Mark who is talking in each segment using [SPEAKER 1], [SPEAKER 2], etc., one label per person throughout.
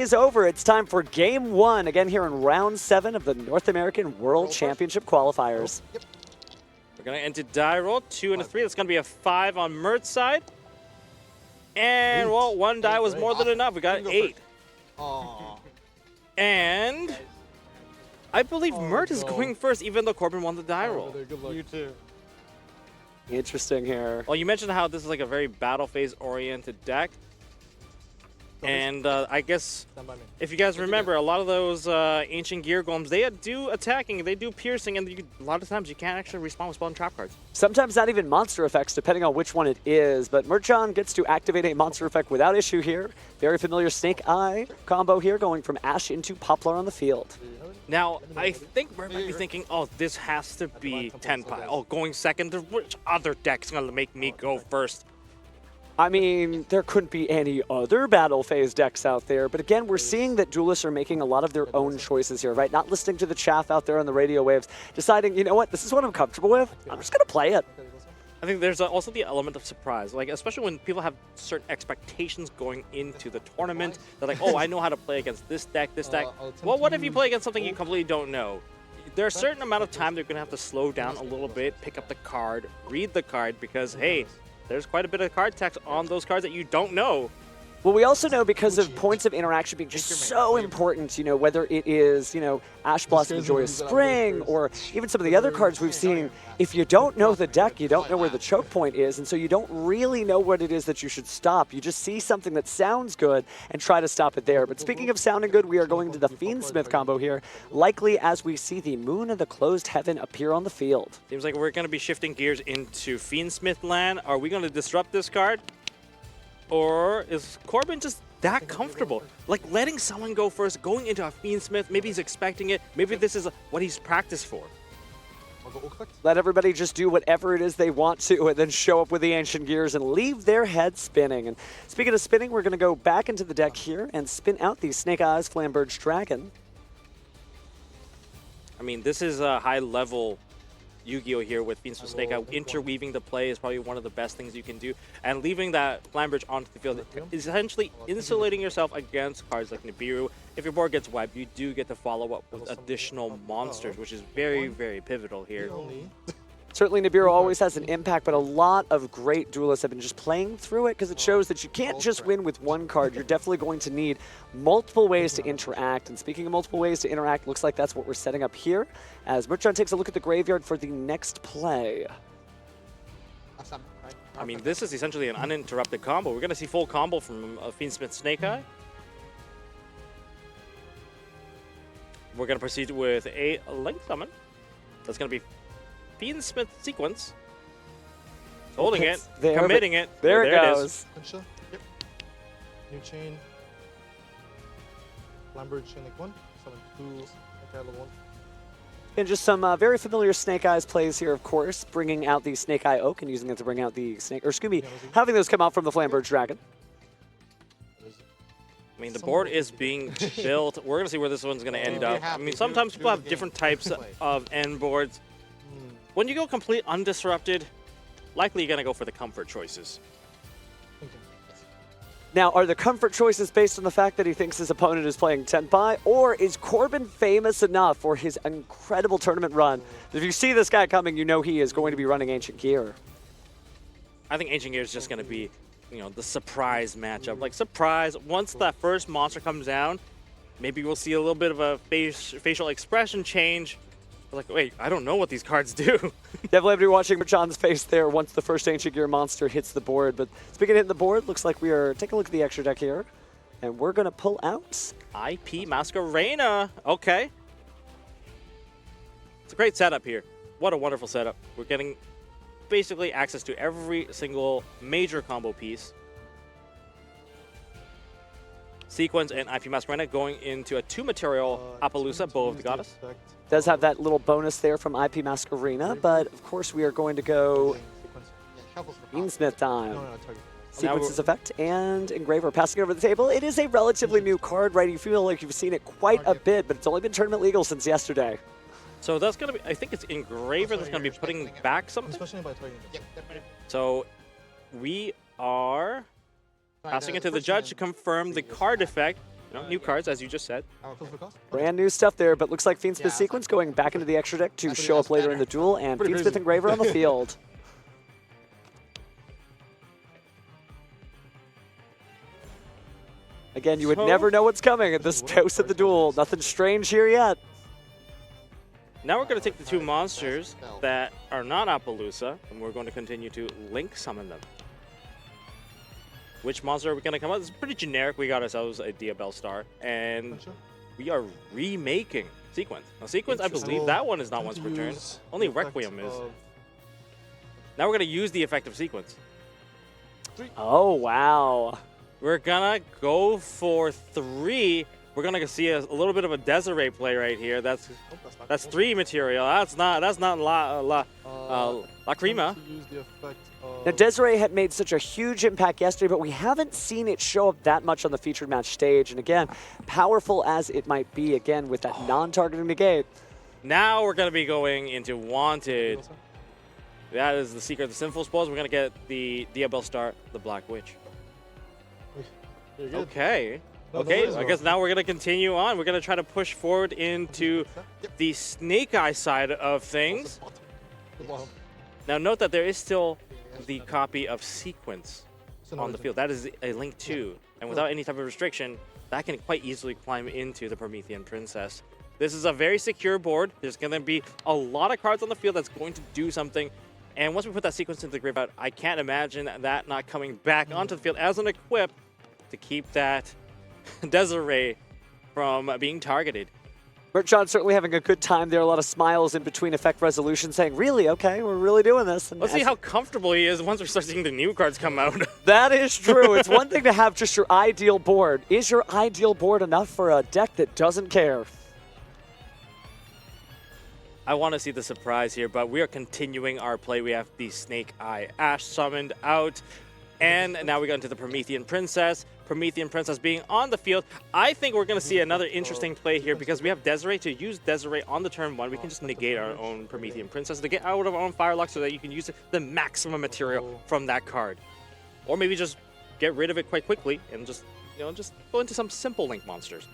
[SPEAKER 1] Is over. It's time for game one, again here in round 7 of the North American World Championship qualifiers.
[SPEAKER 2] We're going to enter die roll, 2 and a 3. That's going to be a 5 on Mert's side. And, well, 1 die was more than enough. We got 8. And I believe Mert is going first, even though Corbin won the die roll.
[SPEAKER 3] You too.
[SPEAKER 1] Interesting here.
[SPEAKER 2] Well, you mentioned how this is like a very battle phase oriented deck. And I guess if you guys remember, a lot of those ancient gear golems, they do attacking, they do piercing, and a lot of times you can't actually respawn with spell and trap cards.
[SPEAKER 1] Sometimes not even monster effects, depending on which one it is. But Mertjon gets to activate a monster effect without issue here. Very familiar Snake Eye combo here, going from Ash into Poplar on the field.
[SPEAKER 2] Now, I think Mert might be thinking, oh, this has to be Tenpai. Oh, going second, which other deck's going to make me go first?
[SPEAKER 1] I mean, there couldn't be any other battle phase decks out there. But again, we're seeing that duelists are making a lot of their own choices here, right? Not listening to the chaff out there on the radio waves, deciding, you know what, this is what I'm comfortable with. I'm just going to play it.
[SPEAKER 2] I think there's also the element of surprise, like especially when people have certain expectations going into the tournament. They're like, oh, I know how to play against this deck, this deck. Well, what if you play against something you completely don't know? There's a certain amount of time they're going to have to slow down a little bit, pick up the card, read the card, because, hey, there's quite a bit of card text on those cards that you don't know.
[SPEAKER 1] Well, we also know because of points of interaction being just so important, you know, whether it is, you know, Ash Blossom Joyous Spring or even some of the other cards we've seen, if you don't know the deck, you don't know where the choke point is, and so you don't really know what it is that you should stop. You just see something that sounds good and try to stop it there. But speaking of sounding good, we are going to the Fiendsmith combo here, likely as we see the Moon of the Closed Heaven appear on the field.
[SPEAKER 2] Seems like we're going to be shifting gears into Fiendsmith land. Are we going to disrupt this card? Or is Corbin just that comfortable? Like letting someone go first, going into a Fiendsmith, maybe he's expecting it, maybe this is what he's practiced for.
[SPEAKER 1] Let everybody just do whatever it is they want to and then show up with the Ancient Gears and leave their head spinning. And speaking of spinning, we're going to go back into the deck here and spin out the Snake Eyes Flamberge Dragon.
[SPEAKER 2] I mean, this is a high-level Yu-Gi-Oh! Here with Fiendsmith Snake Eye. Interweaving the play is probably one of the best things you can do. And leaving that Flamberge onto the field is essentially insulating yourself against cards like Nibiru. If your board gets wiped, you do get to follow up with additional monsters, which is very, very pivotal here.
[SPEAKER 1] Certainly Nibiru always has an impact, but a lot of great duelists have been just playing through it because it shows that you can't just win with one card. You're definitely going to need multiple ways to interact. And speaking of multiple ways to interact, looks like that's what we're setting up here as Mertjon takes a look at the graveyard for the next play.
[SPEAKER 2] I mean, this is essentially an uninterrupted combo. We're going to see full combo from Fiendsmith Snake Eye. We're going to proceed with a Link Summon. That's going to be Fiendsmith Sequence. Holding it,
[SPEAKER 1] there,
[SPEAKER 2] committing it.
[SPEAKER 1] There it goes.
[SPEAKER 3] Yep. New chain. Flamberge chain like 1. Summon 2. Level 1.
[SPEAKER 1] And just some very familiar Snake Eyes plays here, of course, bringing out the Snake Eye Oak and using it to bring out the Snake, or Scooby, having those come out from the Flamberge Dragon.
[SPEAKER 2] I mean, the board is being built. We're going to see where this one's going to end up. I mean, sometimes people have different types of end boards. When you go complete undisrupted, likely you're going to go for the comfort choices.
[SPEAKER 1] Now, are the comfort choices based on the fact that he thinks his opponent is playing Tenpai, or is Corbin famous enough for his incredible tournament run that if you see this guy coming, you know he is going to be running Ancient Gear?
[SPEAKER 2] I think Ancient Gear is just going to be, you know, the surprise matchup. Like, surprise, once that first monster comes down, maybe we'll see a little bit of a facial expression change. Like, wait, I don't know what these cards do.
[SPEAKER 1] Definitely have to be watching Mertjon's face there once the first Ancient Gear monster hits the board. But speaking of hitting the board, looks like we are taking a look at the extra deck here. And we're going to pull out
[SPEAKER 2] IP Masquerena. Okay. It's a great setup here. What a wonderful setup. We're getting basically access to every single major combo piece. Sequence and IP Masquerena going into a 2-material Appaloosa, Bow of the Goddess.
[SPEAKER 1] Does have that little bonus there from IP Masquerena, but of course we are going to go Fiendsmith time. Sequences effect and Engraver passing over the table. It is a relatively new card, right? You feel like you've seen it quite a bit, but it's only been tournament legal since yesterday.
[SPEAKER 2] So that's going to be, I think it's Engraver that's going to be putting back something. So we are passing it to the judge to confirm the card effect. New cards, as you just said.
[SPEAKER 1] Brand new stuff there, but looks like Fiendsmith sequence going back into the extra deck to show up later in the duel, and Fiendsmith Engraver on the field. Again, you would never know what's coming at this house of the duel. Nothing strange here yet.
[SPEAKER 2] Now we're going to take the two monsters that are not Appaloosa, and we're going to continue to link summon them. Which monster are we going to come out? It's pretty generic. We got ourselves a Diabell Star, and we are remaking Sequence. Now, Sequence, I believe that one is not once per turn. Only Requiem is. Now we're going to use the effect of Sequence.
[SPEAKER 1] Oh, wow.
[SPEAKER 2] We're gonna go for 3. We're gonna see a little bit of a Desiree play right here. That's 3 material. That's not Lacrima.
[SPEAKER 1] Now Desiree had made such a huge impact yesterday, but we haven't seen it show up that much on the featured match stage. And again, powerful as it might be, again with that non-targeting negate.
[SPEAKER 2] Now we're gonna be going into Wanted. That is the Secret of the Sinful Spells. We're gonna get the Diabell Star, the Black Witch. Okay. Okay, I guess now we're going to continue on. We're going to try to push forward into the Snake Eye side of things. Now note that there is still the copy of Sequence on the field. That is a Link 2. And without any type of restriction, that can quite easily climb into the Promethean Princess. This is a very secure board. There's going to be a lot of cards on the field that's going to do something. And once we put that Sequence into the graveyard, I can't imagine that not coming back onto the field as an equip to keep that Desiree from being targeted.
[SPEAKER 1] Mert John certainly having a good time there. A lot of smiles in between effect resolution saying, really? Okay, we're really doing this. And
[SPEAKER 2] let's see how comfortable he is once we start seeing the new cards come out.
[SPEAKER 1] That is true. It's one thing to have just your ideal board. Is your ideal board enough for a deck that doesn't care?
[SPEAKER 2] I want to see the surprise here, but we are continuing our play. We have the Snake Eye Ash summoned out. And now we go into the Promethean Princess. Promethean Princess being on the field. I think we're going to see another interesting play here because we have Desiree. To use Desiree on the turn 1, we can just negate our own Promethean Princess to get out of our own Firelock so that you can use the maximum material from that card. Or maybe just get rid of it quite quickly and just go into some simple Link monsters.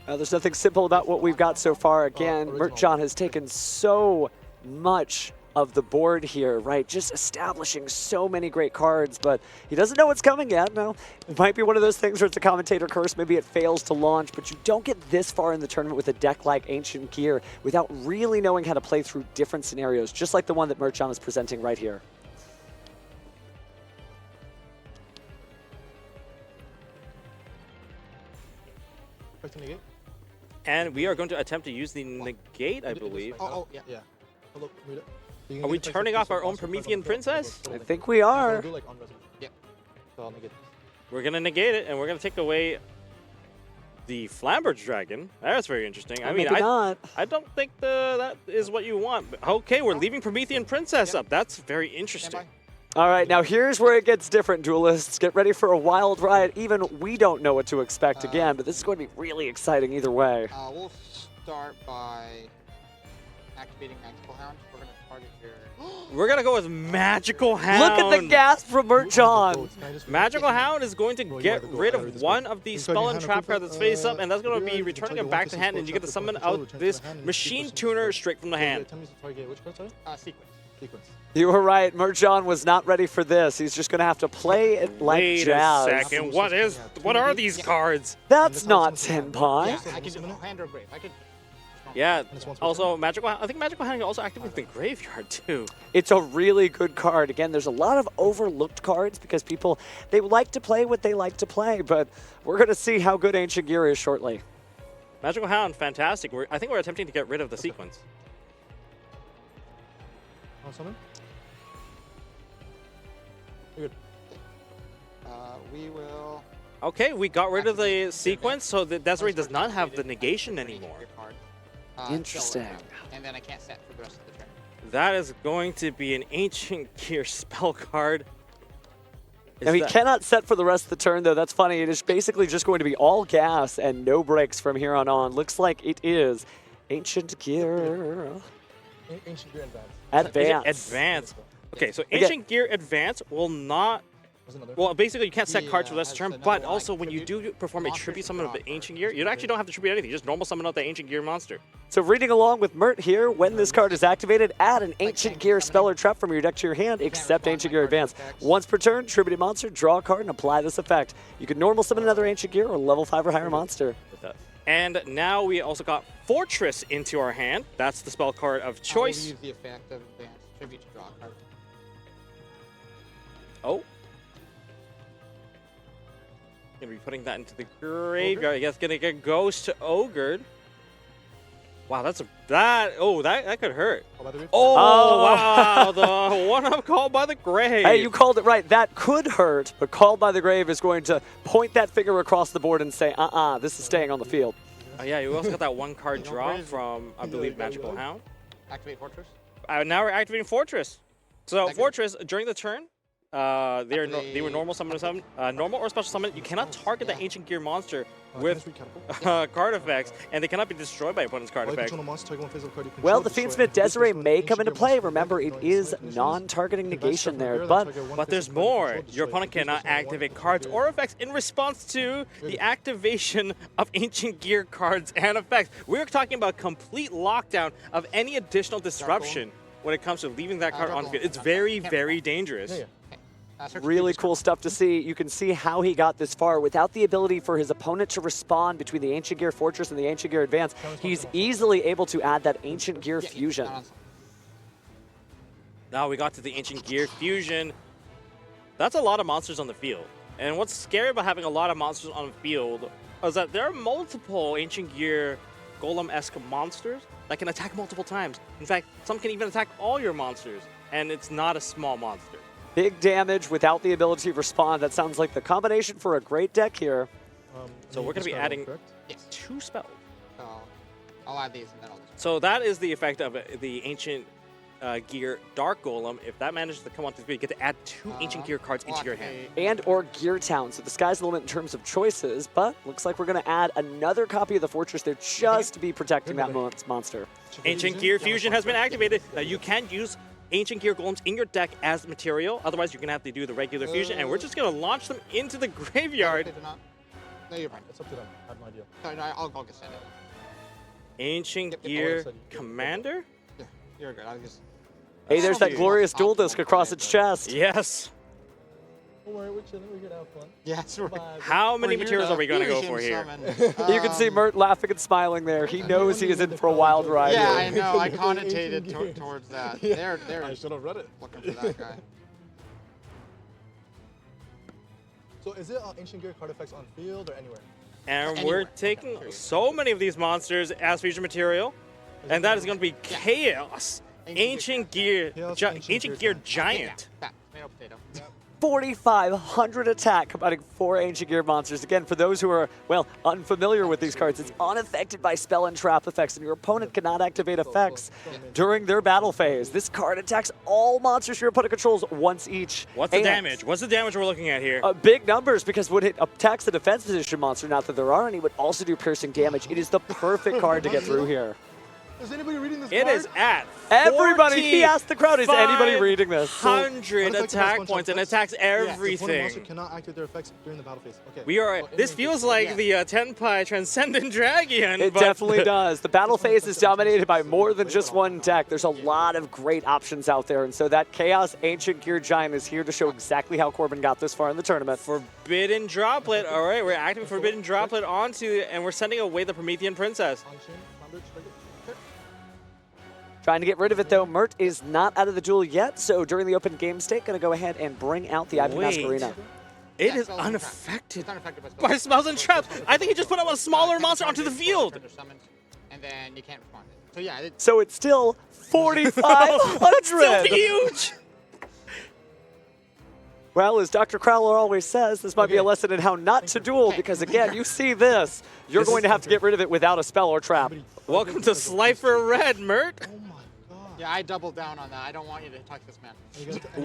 [SPEAKER 1] There's nothing simple about what we've got so far. Again, Mert John has taken so much of the board here, right? Just establishing so many great cards, but he doesn't know what's coming yet. No, it might be one of those things where it's a commentator curse. Maybe it fails to launch, but you don't get this far in the tournament with a deck like Ancient Gear without really knowing how to play through different scenarios, just like the one that Mert John is presenting right here.
[SPEAKER 2] And we are going to attempt to use the negate, I believe.
[SPEAKER 3] Yeah.
[SPEAKER 2] Are we turning off our own Promethean Princess?
[SPEAKER 1] I think we are.
[SPEAKER 3] Yeah. So I'll negate.
[SPEAKER 2] We're going to negate it, and we're going to take away the Flamberge Dragon. That's very interesting. I mean, I don't think that is what you want. But okay, we're leaving Promethean Princess up. That's very interesting.
[SPEAKER 1] All right, now here's where it gets different, duelists. Get ready for a wild ride. Even we don't know what to expect again, but this is going to be really exciting either way.
[SPEAKER 4] We'll start by activating Magical Hound. We're going to target your...
[SPEAKER 2] We're going to go with Magical Hound.
[SPEAKER 1] Look at the gasp from Mert John.
[SPEAKER 2] Magical Hound is going to get rid of one of the spell and trap cards that's face up, and that's going to be returning it back to hand, and you get to summon out this Machine Tuner straight from the hand.
[SPEAKER 4] Sequence.
[SPEAKER 1] You were right. Mert John was not ready for this. He's just going to have to play it like jazz.
[SPEAKER 2] Wait a second. What are these cards?
[SPEAKER 1] That's not Senpai.
[SPEAKER 4] Yeah, I can do Hand or Grave.
[SPEAKER 2] Yeah. Also, I think Magical Hand can also activate the graveyard too.
[SPEAKER 1] It's a really good card. Again, there's a lot of overlooked cards because people, they like to play what they like to play, but we're going to see how good Ancient Gear is shortly.
[SPEAKER 2] Magical Hound, fantastic. I think we're attempting to get rid of the Sequence.
[SPEAKER 3] Summon? You're good.
[SPEAKER 4] We will...
[SPEAKER 2] Okay, we got rid of the Sequence, so the Desiree does not have the negation anymore.
[SPEAKER 1] Interesting.
[SPEAKER 4] And then I can't set for the rest of the turn.
[SPEAKER 2] That is going to be an Ancient Gear spell card.
[SPEAKER 1] Now, he cannot set for the rest of the turn, though. That's funny. It is basically just going to be all gas and no breaks from here on on. Looks like it is Ancient Gear.
[SPEAKER 3] Ancient Gear Advance.
[SPEAKER 2] Advance. Okay, so Ancient Gear Advance will not Well, basically, you can't set
[SPEAKER 4] He,
[SPEAKER 2] cards for this
[SPEAKER 4] has
[SPEAKER 2] turn,
[SPEAKER 4] another
[SPEAKER 2] but
[SPEAKER 4] one,
[SPEAKER 2] also
[SPEAKER 4] like,
[SPEAKER 2] when you
[SPEAKER 4] tribute
[SPEAKER 2] do perform a
[SPEAKER 4] monsters
[SPEAKER 2] tribute
[SPEAKER 4] to
[SPEAKER 2] summon of
[SPEAKER 4] draw
[SPEAKER 2] the Ancient
[SPEAKER 4] cards.
[SPEAKER 2] Gear, you actually don't have to tribute anything. You just normal summon out the Ancient Gear monster.
[SPEAKER 1] So reading along with Mert here, when this card is activated, add an Ancient Gear spell or trap from your deck to your hand, except
[SPEAKER 4] respond
[SPEAKER 1] Ancient
[SPEAKER 4] to
[SPEAKER 1] Gear
[SPEAKER 4] my card's
[SPEAKER 1] Advance.
[SPEAKER 4] effects.
[SPEAKER 1] Once per turn, tribute a monster, draw a card, and apply this effect. You can normal summon another Ancient Gear or level 5 or higher monster.
[SPEAKER 2] And now we also got Fortress into our hand. That's the spell card of
[SPEAKER 4] I'll
[SPEAKER 2] choice.
[SPEAKER 4] use the effect of advance tribute to draw a card.
[SPEAKER 2] Oh. Gonna be putting that into the graveyard. I guess gonna get Ghost to Ogre. Wow, that could hurt. Oh, wow, the one-up called by the grave.
[SPEAKER 1] Hey, you called it right. That could hurt, but called by the grave is going to point that finger across the board and say, this is staying on the field.
[SPEAKER 2] Yeah, you also got that one card draw from, I believe, Magical Hound.
[SPEAKER 4] Activate Fortress.
[SPEAKER 2] Now we're activating Fortress. So
[SPEAKER 4] Second.
[SPEAKER 2] Fortress, during the turn, they were normal summon, normal or special summon. You cannot target the Ancient Gear monster with card effects, and they cannot be destroyed by opponent's card effects.
[SPEAKER 1] Well, the Fiendsmith Desiree may come into play. Remember, it is non-targeting negation there, but
[SPEAKER 2] There's more. Your opponent cannot activate cards or effects in response to the activation of Ancient Gear cards and effects. We're talking about complete lockdown of any additional disruption when it comes to leaving that card on the field. It's very, very dangerous.
[SPEAKER 1] really cool stuff to see. You can see how he got this far without the ability for his opponent to respond between the Ancient Gear Fortress and the Ancient Gear Advance. He's easily able to add that Ancient Gear Fusion.
[SPEAKER 2] Now we got to the Ancient Gear Fusion. That's a lot of monsters on the field. And what's scary about having a lot of monsters on the field is that there are multiple Ancient Gear Golem-esque monsters that can attack multiple times. In fact, some can even attack all your monsters, and it's not a small monster.
[SPEAKER 1] Big damage without the ability to respond. That sounds like the combination for a great deck here.
[SPEAKER 2] So we're going to be adding
[SPEAKER 4] Yes.
[SPEAKER 2] 2 spells.
[SPEAKER 4] So I'll add these and then I'll just.
[SPEAKER 2] So that is the effect of the Ancient Gear Dark Golem. If that manages to come onto the field, you get to add 2 Ancient Gear cards into your hand.
[SPEAKER 1] And or Gear Town. So the sky's the limit in terms of choices, but looks like we're going to add another copy of the Fortress there just to be protecting that monster.
[SPEAKER 2] Ancient Gear Fusion has been activated. Now you can use Ancient Gear Golems in your deck as material. Otherwise, you're going to have to do the regular fusion, and we're just going to launch them into the graveyard.
[SPEAKER 4] No, you're fine.
[SPEAKER 3] It's up to them. I have no idea.
[SPEAKER 4] Sorry, no, I'll go get send it.
[SPEAKER 2] Ancient Gear Commander?
[SPEAKER 4] Yeah, you're good. I'll just.
[SPEAKER 1] Hey, there's that glorious dual disc across its chest.
[SPEAKER 2] Yes.
[SPEAKER 3] Don't worry, we're chilling. We're here to have fun.
[SPEAKER 4] Yeah, it's right.
[SPEAKER 2] How many
[SPEAKER 4] We're here
[SPEAKER 2] materials
[SPEAKER 4] to
[SPEAKER 2] are we going to go
[SPEAKER 4] fusion
[SPEAKER 2] for here?
[SPEAKER 4] summon.
[SPEAKER 1] You can see Mert laughing and smiling there. He knows he is in for a wild ride
[SPEAKER 4] Yeah, I
[SPEAKER 1] here.
[SPEAKER 4] know. I connotated towards that. They're
[SPEAKER 3] I should have read it.
[SPEAKER 4] looking for that guy.
[SPEAKER 3] So is it Ancient Gear card effects on field or anywhere?
[SPEAKER 2] And
[SPEAKER 4] Anywhere.
[SPEAKER 2] we're taking so many of these monsters as fusion material, and that is going to be Chaos. Ancient Gear,
[SPEAKER 3] Chaos,
[SPEAKER 2] Ancient Gear Giant.
[SPEAKER 4] Back. Tomato, potato.
[SPEAKER 1] 4,500 attack, combining 4 Ancient Gear monsters. Again, for those who are, well, unfamiliar with these cards, it's unaffected by spell and trap effects, and your opponent cannot activate effects during their battle phase. This card attacks all monsters your opponent controls once each.
[SPEAKER 2] What's the
[SPEAKER 1] And,
[SPEAKER 2] damage? What's the damage we're looking at here?
[SPEAKER 1] Big numbers, because when it attacks the defense position monster, not that there are any, would also do piercing damage. It is the perfect card to get through here.
[SPEAKER 3] Is anybody reading this
[SPEAKER 2] It
[SPEAKER 3] card?
[SPEAKER 2] is at
[SPEAKER 1] Everybody, he asked the crowd, is anybody reading this?
[SPEAKER 2] 100
[SPEAKER 3] Unaffected by
[SPEAKER 2] attack
[SPEAKER 3] sponge
[SPEAKER 2] points and
[SPEAKER 3] effects?
[SPEAKER 2] attacks
[SPEAKER 3] The opponent monster
[SPEAKER 2] everything.
[SPEAKER 3] cannot activate their effects during the battle phase. Okay.
[SPEAKER 2] We are. This feels like the Tenpai Transcendent Dragon.
[SPEAKER 1] It
[SPEAKER 2] but
[SPEAKER 1] definitely does. The battle phase is dominated by more than just one deck. There's a lot of great options out there, and so that Chaos Ancient Gear Giant is here to show exactly how Corbin got this far in the tournament.
[SPEAKER 2] Forbidden Droplet. All right, we're activating Forbidden Droplet onto, and we're sending away the Promethean Princess.
[SPEAKER 3] On-chain, combat, trigger.
[SPEAKER 1] Trying to get rid of it, though. Mert is not out of the duel yet, so during the open game state, going to go ahead and bring out the Ivy
[SPEAKER 2] Wait.
[SPEAKER 1] Masquerena.
[SPEAKER 2] It
[SPEAKER 4] Yeah,
[SPEAKER 2] is
[SPEAKER 4] spells and traps.
[SPEAKER 2] unaffected
[SPEAKER 4] It's unaffected
[SPEAKER 2] by spells and traps. I think he just put out a smaller monster onto the field.
[SPEAKER 4] And then you can't respond. So yeah, it's
[SPEAKER 1] So it's still
[SPEAKER 2] Still
[SPEAKER 1] 4,500.
[SPEAKER 2] huge.
[SPEAKER 1] Well, as Dr. Crowler always says, this might be a lesson in how not to duel, because again, you see this, you're going to have to get rid of it without a spell or trap.
[SPEAKER 2] Welcome to Slifer Red, Mert.
[SPEAKER 3] Oh my god.
[SPEAKER 4] yeah. I doubled down on that. I don't want you to touch this man.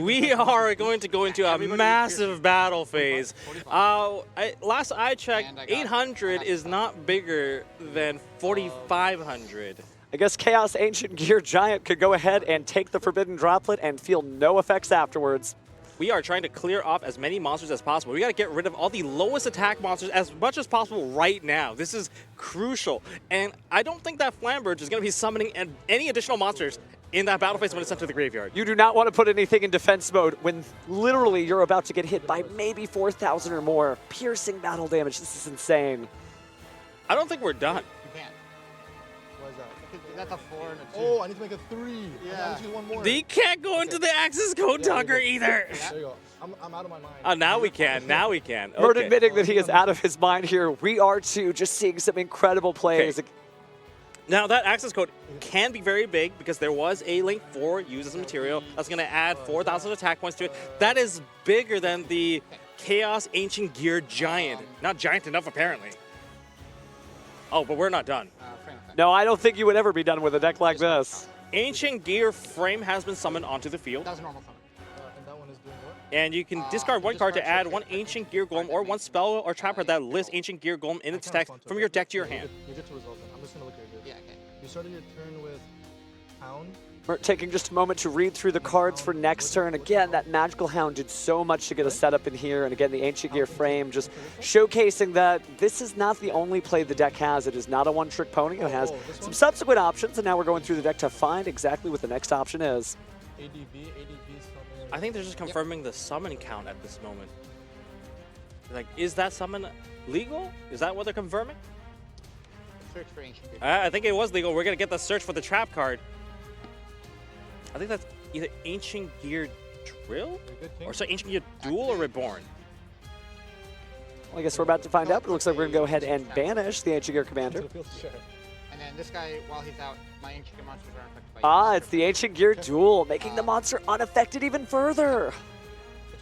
[SPEAKER 2] We are going to go into a massive battle phase. Last I checked,
[SPEAKER 4] And I got
[SPEAKER 2] 800 is
[SPEAKER 4] stuff.
[SPEAKER 2] not bigger than 4,500.
[SPEAKER 1] I guess Chaos Ancient Gear Giant could go ahead and take the Forbidden Droplet and feel no effects afterwards.
[SPEAKER 2] we are trying to clear off as many monsters as possible. We got to get rid of all the lowest attack monsters as much as possible right now. This is crucial. And I don't think that Flamberge is going to be summoning any additional monsters in that battle phase when it's sent to the graveyard.
[SPEAKER 1] You do not want to put anything in defense mode when literally you're about to get hit by maybe 4,000 or more. Piercing battle damage. This is insane.
[SPEAKER 2] I don't think we're done.
[SPEAKER 4] You can't.
[SPEAKER 3] Why is that?
[SPEAKER 4] That's a 4 and a 2.
[SPEAKER 3] Oh, I need to make a 3.
[SPEAKER 4] Yeah.
[SPEAKER 3] I need to do one more.
[SPEAKER 2] They can't go into the Axis Code Talker either.
[SPEAKER 3] There you go. I'm out of my mind.
[SPEAKER 2] Now we can. Now we can.
[SPEAKER 1] Mert
[SPEAKER 2] Okay.
[SPEAKER 1] admitting that he is out of his mind here. We are too, just seeing some incredible plays.
[SPEAKER 2] Okay. Now that access code can be very big because there was a link 4 used as a material that's going to add 4,000 attack points to it. That is bigger than the Chaos Ancient Gear Giant. Not giant enough, apparently. Oh, but we're not done.
[SPEAKER 4] Frame effect.
[SPEAKER 1] No, I don't think you would ever be done with a deck like this.
[SPEAKER 2] Ancient Gear Frame has been summoned onto the field.
[SPEAKER 4] That was a normal summon.
[SPEAKER 3] And that one is doing what?
[SPEAKER 2] And you can discard one card to add one Ancient Gear Golem or one spell or trapper that lists Ancient Gear Golem in its text from your deck to your hand.
[SPEAKER 3] You get to resolve them. I'm just going to look at it.
[SPEAKER 4] Yeah, okay.
[SPEAKER 3] You started your turn with Hound.
[SPEAKER 1] Mert taking just a moment to read through the cards for next turn. Again, that Magical Hound did so much to get us set up in here. And again, the Ancient Gear Frame just showcasing that this is not the only play the deck has. It is not a one-trick pony. It has some subsequent options, and now we're going through the deck to find exactly what the next option is.
[SPEAKER 3] ADB is something.
[SPEAKER 2] I think they're just confirming the summon count at this moment. Like, is that summon legal? Is that what they're confirming?
[SPEAKER 4] Search for ancient Gear.
[SPEAKER 2] I think it was legal. We're going to get the search for the trap card. I think that's either Ancient Gear Drill? Or sorry, Ancient Gear Duel or Reborn?
[SPEAKER 1] Well, I guess we're about to find out, but it looks like we're going to go ahead and banish the Ancient Gear Commander.
[SPEAKER 3] Sure.
[SPEAKER 4] And then this guy, while he's out, my ancient Gear monsters are affected by
[SPEAKER 1] Ah, it's the Ancient Gear Duel, making the monster unaffected even further.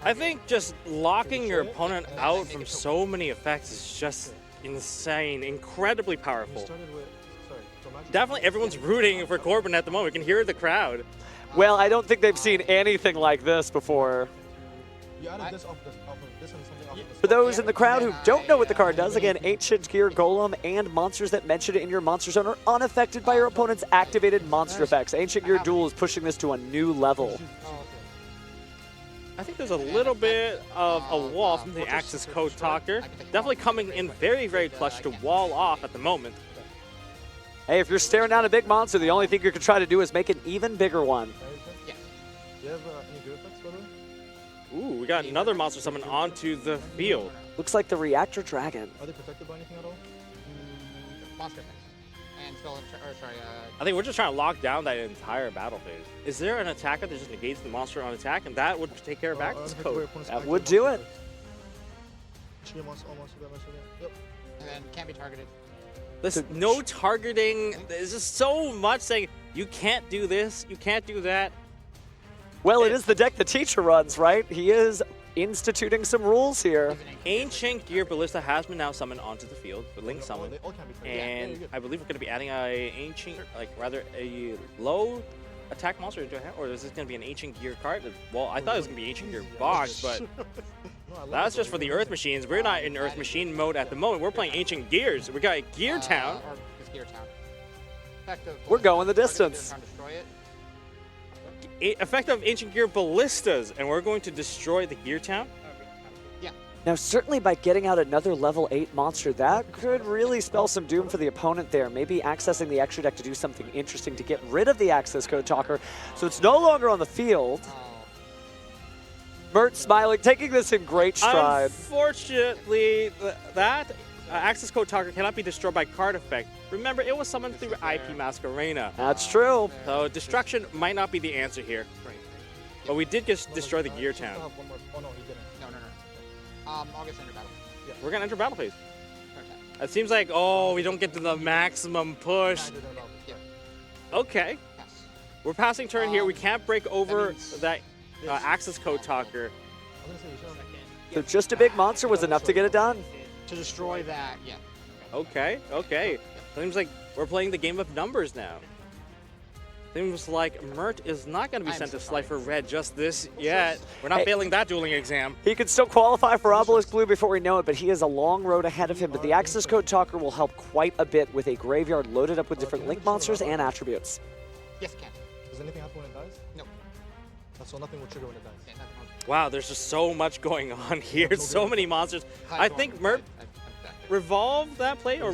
[SPEAKER 2] I think just locking your opponent out from so many effects is just insane, incredibly
[SPEAKER 3] You
[SPEAKER 2] powerful.
[SPEAKER 3] started with, sorry, so Magic-
[SPEAKER 2] Definitely everyone's rooting for Corbin at the moment. We can hear the crowd.
[SPEAKER 1] Well, I don't think they've seen anything like this before.
[SPEAKER 3] You added this off of this and something off of this.
[SPEAKER 1] For those in the crowd who don't know what the card does, again, Ancient Gear Golem and monsters that mention it in your monster zone are unaffected by your opponent's activated monster effects. Ancient Gear Duel is pushing this to a new level.
[SPEAKER 3] Oh, okay.
[SPEAKER 2] I think there's a little bit of a wall from the Axis Code Talker. Definitely coming in very, very clutch to wall off at the moment.
[SPEAKER 1] Hey, if you're staring down a big monster, the only thing you can try to do is make an even bigger one.
[SPEAKER 4] Yeah.
[SPEAKER 3] Do you have any good effects, by the way?
[SPEAKER 2] Ooh, we got another monster summon onto the field.
[SPEAKER 1] Looks like the Reactor Dragon.
[SPEAKER 3] Are they protected by anything at all?
[SPEAKER 4] Monster effects. And spell, or sorry,
[SPEAKER 2] I think we're just trying to lock down that entire battle phase. Is there an attacker that just negates the monster on attack, and that would take care of Axis Code?
[SPEAKER 1] That would do it.
[SPEAKER 3] Yep.
[SPEAKER 4] and then can't be targeted.
[SPEAKER 2] This no targeting. There's just so much saying you can't do this, you can't do that.
[SPEAKER 1] Well, it is the deck the teacher runs, right? He is instituting some rules here.
[SPEAKER 2] Ancient Gear Ballista has been now summoned onto the field for Link Summon.
[SPEAKER 3] They all can be targeted.
[SPEAKER 2] And I believe we're going to be adding a ancient, like rather a low attack monster into a hand, or is this going to be an Ancient Gear card? Well, I thought it was going to be Ancient Gear Box, but that's just for the Earth Machines. We're not in Earth Machine mode at the moment. We're playing Ancient Gears. We got Gear Town.
[SPEAKER 4] Or it's Gear Town. Effective
[SPEAKER 1] We're going the
[SPEAKER 4] target,
[SPEAKER 1] distance.
[SPEAKER 4] trying to destroy it.
[SPEAKER 2] Effective Ancient Gear Ballistas, and we're going to destroy the Gear Town.
[SPEAKER 1] Now, certainly by getting out another level 8 monster, that could really spell some doom for the opponent there. Maybe accessing the extra deck to do something interesting to get rid of the Access Code Talker, so it's no longer on the field. Mert smiling, taking this in great stride.
[SPEAKER 2] Unfortunately, that Access Code Talker cannot be destroyed by card effect. Remember, it was summoned through IP Masquerena.
[SPEAKER 1] That's true.
[SPEAKER 2] So destruction might not be the answer here. But we did just destroy the Gear Town.
[SPEAKER 3] Oh, no, he didn't.
[SPEAKER 4] No. August Ender Battle.
[SPEAKER 2] We're going to enter battle phase.
[SPEAKER 4] Turn attack.
[SPEAKER 2] It seems like, oh, we don't get to the maximum push.
[SPEAKER 4] Yeah.
[SPEAKER 2] Okay.
[SPEAKER 4] Yes.
[SPEAKER 2] We're passing turn here. We can't break over
[SPEAKER 4] means
[SPEAKER 2] that Access Code Talker.
[SPEAKER 3] I'm gonna say you should.
[SPEAKER 1] So just a big monster was enough to get it done.
[SPEAKER 4] To destroy that, yeah.
[SPEAKER 2] Okay. Seems like we're playing the game of numbers now. Seems like Mert is not going to be
[SPEAKER 4] I'm
[SPEAKER 2] sent
[SPEAKER 4] so
[SPEAKER 2] to
[SPEAKER 4] sorry.
[SPEAKER 2] Slifer Red just this yet. We're not
[SPEAKER 1] Hey.
[SPEAKER 2] failing that dueling exam.
[SPEAKER 1] He could still qualify for Obelisk Blue before we know it, but he has a long road ahead of him. But the Access Code Talker will help quite a bit with a graveyard loaded up with different Link monsters and attributes.
[SPEAKER 4] Yes, can.
[SPEAKER 3] Does anything happen when it dies?
[SPEAKER 4] No.
[SPEAKER 3] So nothing will trigger when it dies.
[SPEAKER 4] Yeah, nothing else.
[SPEAKER 2] Wow, there's just so much going on here.
[SPEAKER 3] no
[SPEAKER 2] So
[SPEAKER 3] good.
[SPEAKER 2] many monsters.
[SPEAKER 4] Hi,
[SPEAKER 2] I
[SPEAKER 4] go
[SPEAKER 2] think
[SPEAKER 4] on.
[SPEAKER 2] Mert
[SPEAKER 4] I'm back there.
[SPEAKER 2] revolved that play, or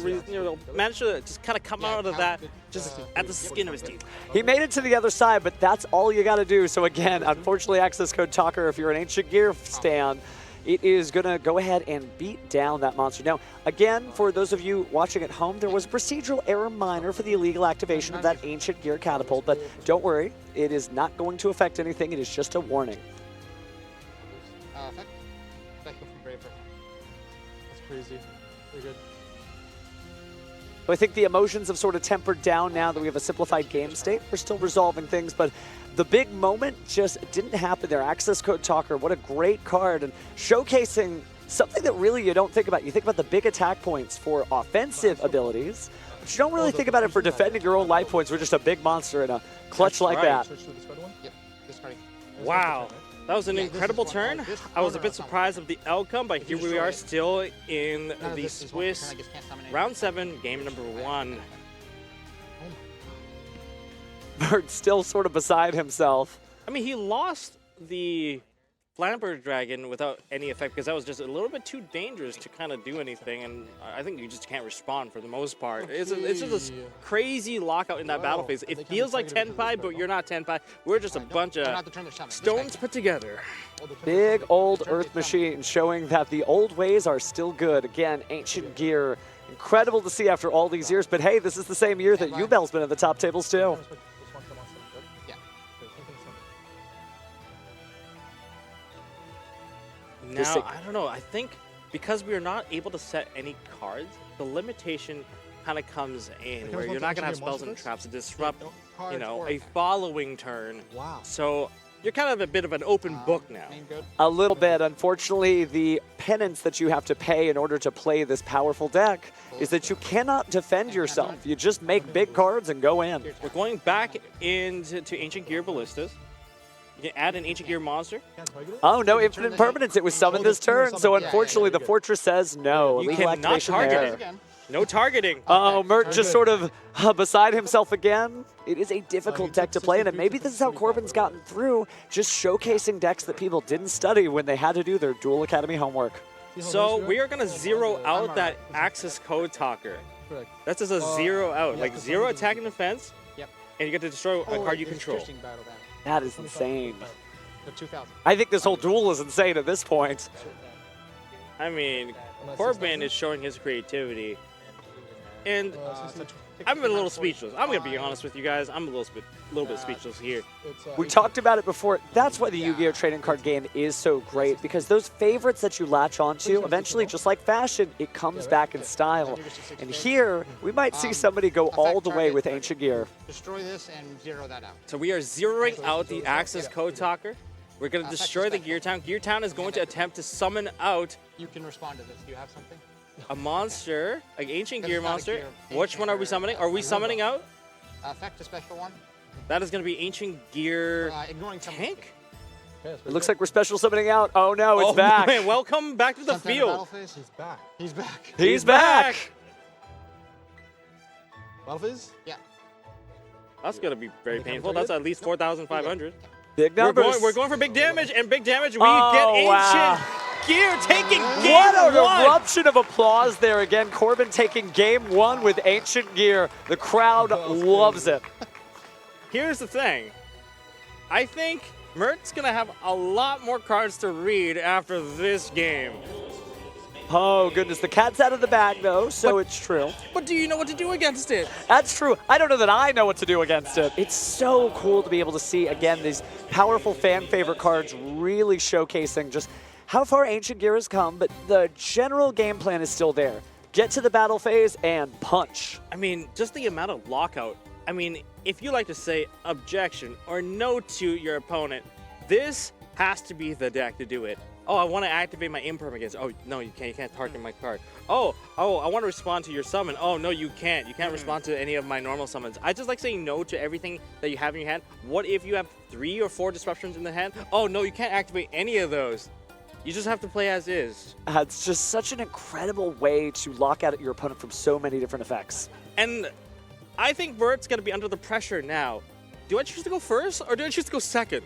[SPEAKER 2] managed to just kind of come
[SPEAKER 4] Yeah,
[SPEAKER 2] out of that just
[SPEAKER 3] count-
[SPEAKER 2] at the skin of his teeth.
[SPEAKER 1] He made it to the other side, but that's all you got to do. So again, unfortunately, access code Talker, if you're an Ancient Gear stan, it is going to go ahead and beat down that monster. Now, again, for those of you watching at home, there was a procedural error minor for the illegal activation of that Ancient Gear catapult, but don't worry, it is not going to affect anything. It is just a warning.
[SPEAKER 4] Effect. Effect from Braver.
[SPEAKER 3] That's crazy. Pretty good.
[SPEAKER 1] So I think the emotions have sort of tempered down now that we have a simplified game state. We're still resolving things, but the big moment just didn't happen there. Access code Talker, what a great card, and showcasing something that really you don't think about. You think about the big attack points for offensive abilities, but you don't really think about it for defending your own life points with just a big monster in a clutch
[SPEAKER 2] That's
[SPEAKER 1] like
[SPEAKER 2] right.
[SPEAKER 1] that.
[SPEAKER 3] Switch to the spread one.
[SPEAKER 4] Yep. Discarding.
[SPEAKER 2] Wow. That was an
[SPEAKER 4] Yeah, this
[SPEAKER 2] incredible
[SPEAKER 4] is one-
[SPEAKER 2] turn.
[SPEAKER 4] this
[SPEAKER 2] I was a
[SPEAKER 4] corner
[SPEAKER 2] bit
[SPEAKER 4] of something.
[SPEAKER 2] surprised of the outcome, but
[SPEAKER 4] If
[SPEAKER 2] here
[SPEAKER 4] you
[SPEAKER 2] we
[SPEAKER 4] destroy
[SPEAKER 2] are
[SPEAKER 4] it.
[SPEAKER 2] still in
[SPEAKER 4] None of
[SPEAKER 2] the
[SPEAKER 4] this is one turn,
[SPEAKER 2] Swiss
[SPEAKER 4] I just can't summon anything.
[SPEAKER 2] round 7, game number 1.
[SPEAKER 1] Mert's still sort of beside himself.
[SPEAKER 2] I mean, he lost the Flamber Dragon without any effect because that was just a little bit too dangerous to kind of do anything, and I think you just can't respond for the most part. It's just a
[SPEAKER 3] Okay.
[SPEAKER 2] crazy lockout in that battle
[SPEAKER 3] Wow.
[SPEAKER 2] phase.
[SPEAKER 3] They
[SPEAKER 2] It
[SPEAKER 3] kinda
[SPEAKER 2] feels like
[SPEAKER 3] targeted because
[SPEAKER 2] 10-5,
[SPEAKER 3] of
[SPEAKER 2] but
[SPEAKER 3] this
[SPEAKER 2] you're not 10-5. We're just a
[SPEAKER 4] Nope,
[SPEAKER 2] bunch
[SPEAKER 4] I'm
[SPEAKER 2] of
[SPEAKER 4] not the turn to summon.
[SPEAKER 2] stones put together.
[SPEAKER 1] Big old Earth machine showing that the old ways are still good. Again, Ancient Gear. Incredible to see after all these years, but hey, this is the same year that Ubel's been at the top tables too.
[SPEAKER 4] Yeah.
[SPEAKER 2] Now, I don't know. I think because we are not able to set any cards, the limitation kind of comes in where you're not going to have spells and traps to disrupt, you know, a following turn.
[SPEAKER 3] Wow.
[SPEAKER 2] So you're kind of a bit of an open book now.
[SPEAKER 4] Main good.
[SPEAKER 1] A little bit. Unfortunately, the penance that you have to pay in order to play this powerful deck is that you cannot defend yourself. You just make big cards and go in.
[SPEAKER 2] We're going back into Ancient Gear Ballistas. You can add an Ancient Gear monster.
[SPEAKER 3] Can't target it?
[SPEAKER 1] Oh, no infinite permanence. It was summoned this turn, so unfortunately the Fortress says no.
[SPEAKER 2] You
[SPEAKER 1] Illegal
[SPEAKER 2] cannot
[SPEAKER 1] activation
[SPEAKER 2] target
[SPEAKER 1] there.
[SPEAKER 2] it.
[SPEAKER 4] Again.
[SPEAKER 2] No targeting.
[SPEAKER 1] Oh, Mert
[SPEAKER 3] Very
[SPEAKER 1] just
[SPEAKER 3] good.
[SPEAKER 1] sort of beside himself again. It is a difficult
[SPEAKER 3] he
[SPEAKER 1] deck
[SPEAKER 3] took
[SPEAKER 1] to play in, and
[SPEAKER 3] 63
[SPEAKER 1] maybe
[SPEAKER 3] to
[SPEAKER 1] this is how
[SPEAKER 3] 25,
[SPEAKER 1] Corbin's gotten through, just showcasing decks that people didn't study when they had to do their Duel Academy homework.
[SPEAKER 2] So we are going to zero out that Axis Code Talker.
[SPEAKER 3] Correct.
[SPEAKER 2] That's just a zero out.
[SPEAKER 3] yeah,
[SPEAKER 2] Like
[SPEAKER 3] because
[SPEAKER 2] zero
[SPEAKER 3] some of
[SPEAKER 2] attack and defense,
[SPEAKER 4] Yep.
[SPEAKER 2] and you get to destroy a card you
[SPEAKER 4] it's
[SPEAKER 2] control.
[SPEAKER 4] interesting battle that.
[SPEAKER 1] That is insane.
[SPEAKER 4] The 2000.
[SPEAKER 1] I think this whole duel is insane at this point.
[SPEAKER 2] I mean, Corbin is showing his creativity. And I'm a little speechless. I'm going to be honest with you guys. I'm a little bit speechless here.
[SPEAKER 1] We talked about it before. That's why the Yu-Gi-Oh! Trading card game is so great, because those favorites that you latch onto, eventually, just like fashion, it comes back in style. And here, we might see somebody go all the way with Ancient Gear.
[SPEAKER 4] Destroy this and zero that out.
[SPEAKER 2] So we are zeroing out the Axis Code Talker. We're going to destroy the Gear Town. Gear Town is going to attempt to summon out
[SPEAKER 4] You can respond to this. Do you have something?
[SPEAKER 2] a monster, an Ancient
[SPEAKER 4] Because
[SPEAKER 2] Gear
[SPEAKER 4] it's not a
[SPEAKER 2] monster.
[SPEAKER 4] gear.
[SPEAKER 2] Which one are we summoning? Are we summoning out?
[SPEAKER 4] Effect a special one.
[SPEAKER 2] That is going to be Ancient Gear
[SPEAKER 4] Ignoring some
[SPEAKER 2] Tank?
[SPEAKER 1] It looks like we're special summoning out. Oh no, it's
[SPEAKER 2] Oh,
[SPEAKER 1] back.
[SPEAKER 2] man, welcome back to the
[SPEAKER 4] sometime in battle
[SPEAKER 2] field.
[SPEAKER 4] phase.
[SPEAKER 3] He's back.
[SPEAKER 4] He's back.
[SPEAKER 1] He's back.
[SPEAKER 3] Battle phase?
[SPEAKER 4] Yeah.
[SPEAKER 2] That's going to be very painful. That's at least 4,500.
[SPEAKER 1] Big
[SPEAKER 2] We're
[SPEAKER 1] numbers.
[SPEAKER 2] going for big damage, and big damage, we
[SPEAKER 1] Oh,
[SPEAKER 2] get Ancient
[SPEAKER 1] wow.
[SPEAKER 2] Gear taking game
[SPEAKER 1] What an
[SPEAKER 2] 1.
[SPEAKER 1] eruption of applause there again. Corbin taking game 1 with Ancient Gear. The crowd loves it.
[SPEAKER 2] Here's the thing. I think Mert's going to have a lot more cards to read after this game.
[SPEAKER 1] Oh, goodness. The cat's out of the bag, though, so it's true.
[SPEAKER 2] But do you know what to do against it?
[SPEAKER 1] That's true. I don't know that I know what to do against it. It's so cool to be able to see, again, these powerful fan favorite cards really showcasing just how far Ancient Gear has come, but the general game plan is still there. Get to the battle phase and punch.
[SPEAKER 2] I mean, just the amount of lockout. I mean, if you like to say objection or no to your opponent, this has to be the deck to do it. Oh, I want to activate my impermanence. Oh, no, you can't. You can't target my card. Oh, I want to respond to your summon. Oh, no, you can't. You can't respond to any of my normal summons. I just like saying no to everything that you have in your hand. What if you have 3 or 4 disruptions in the hand? Oh, no, you can't activate any of those. You just have to play as is.
[SPEAKER 1] It's just such an incredible way to lock out your opponent from so many different effects.
[SPEAKER 2] And I think Mert's going to be under the pressure now. Do I choose to go first or do I choose to go second?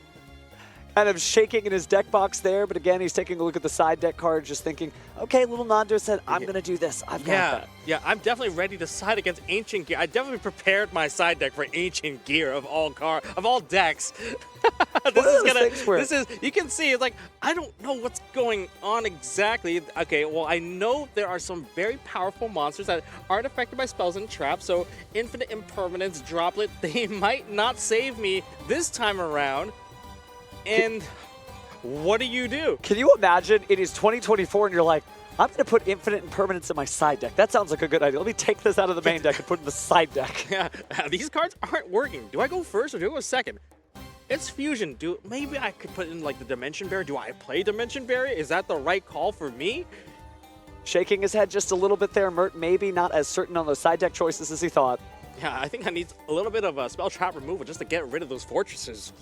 [SPEAKER 1] kind of shaking in his deck box there, but again, he's taking a look at the side deck cards, just thinking, okay, little nod to his head, I'm going to do this. I've got that.
[SPEAKER 2] Yeah, I'm definitely ready to side against Ancient Gear. I definitely prepared my side deck for Ancient Gear of all decks. This is you can see it's like I don't know what's going on exactly. Okay, well I know there are some very powerful monsters that aren't affected by spells and traps, so Infinite Impermanence, Droplet, they might not save me this time around. And what do?
[SPEAKER 1] Can you imagine it is 2024 and you're like, I'm going to put Infinite Impermanence in my side deck. That sounds like a good idea. Let me take this out of the main deck and put it in the side deck.
[SPEAKER 2] Yeah, these cards aren't working. Do I go first or do I go second? It's Fusion. Maybe I could put in like the Dimension Barrier. Do I play Dimension Barrier? Is that the right call for me?
[SPEAKER 1] Shaking his head just a little bit there. Mert maybe not as certain on those side deck choices as he thought.
[SPEAKER 2] Yeah, I think I need a little bit of a spell trap removal just to get rid of those fortresses.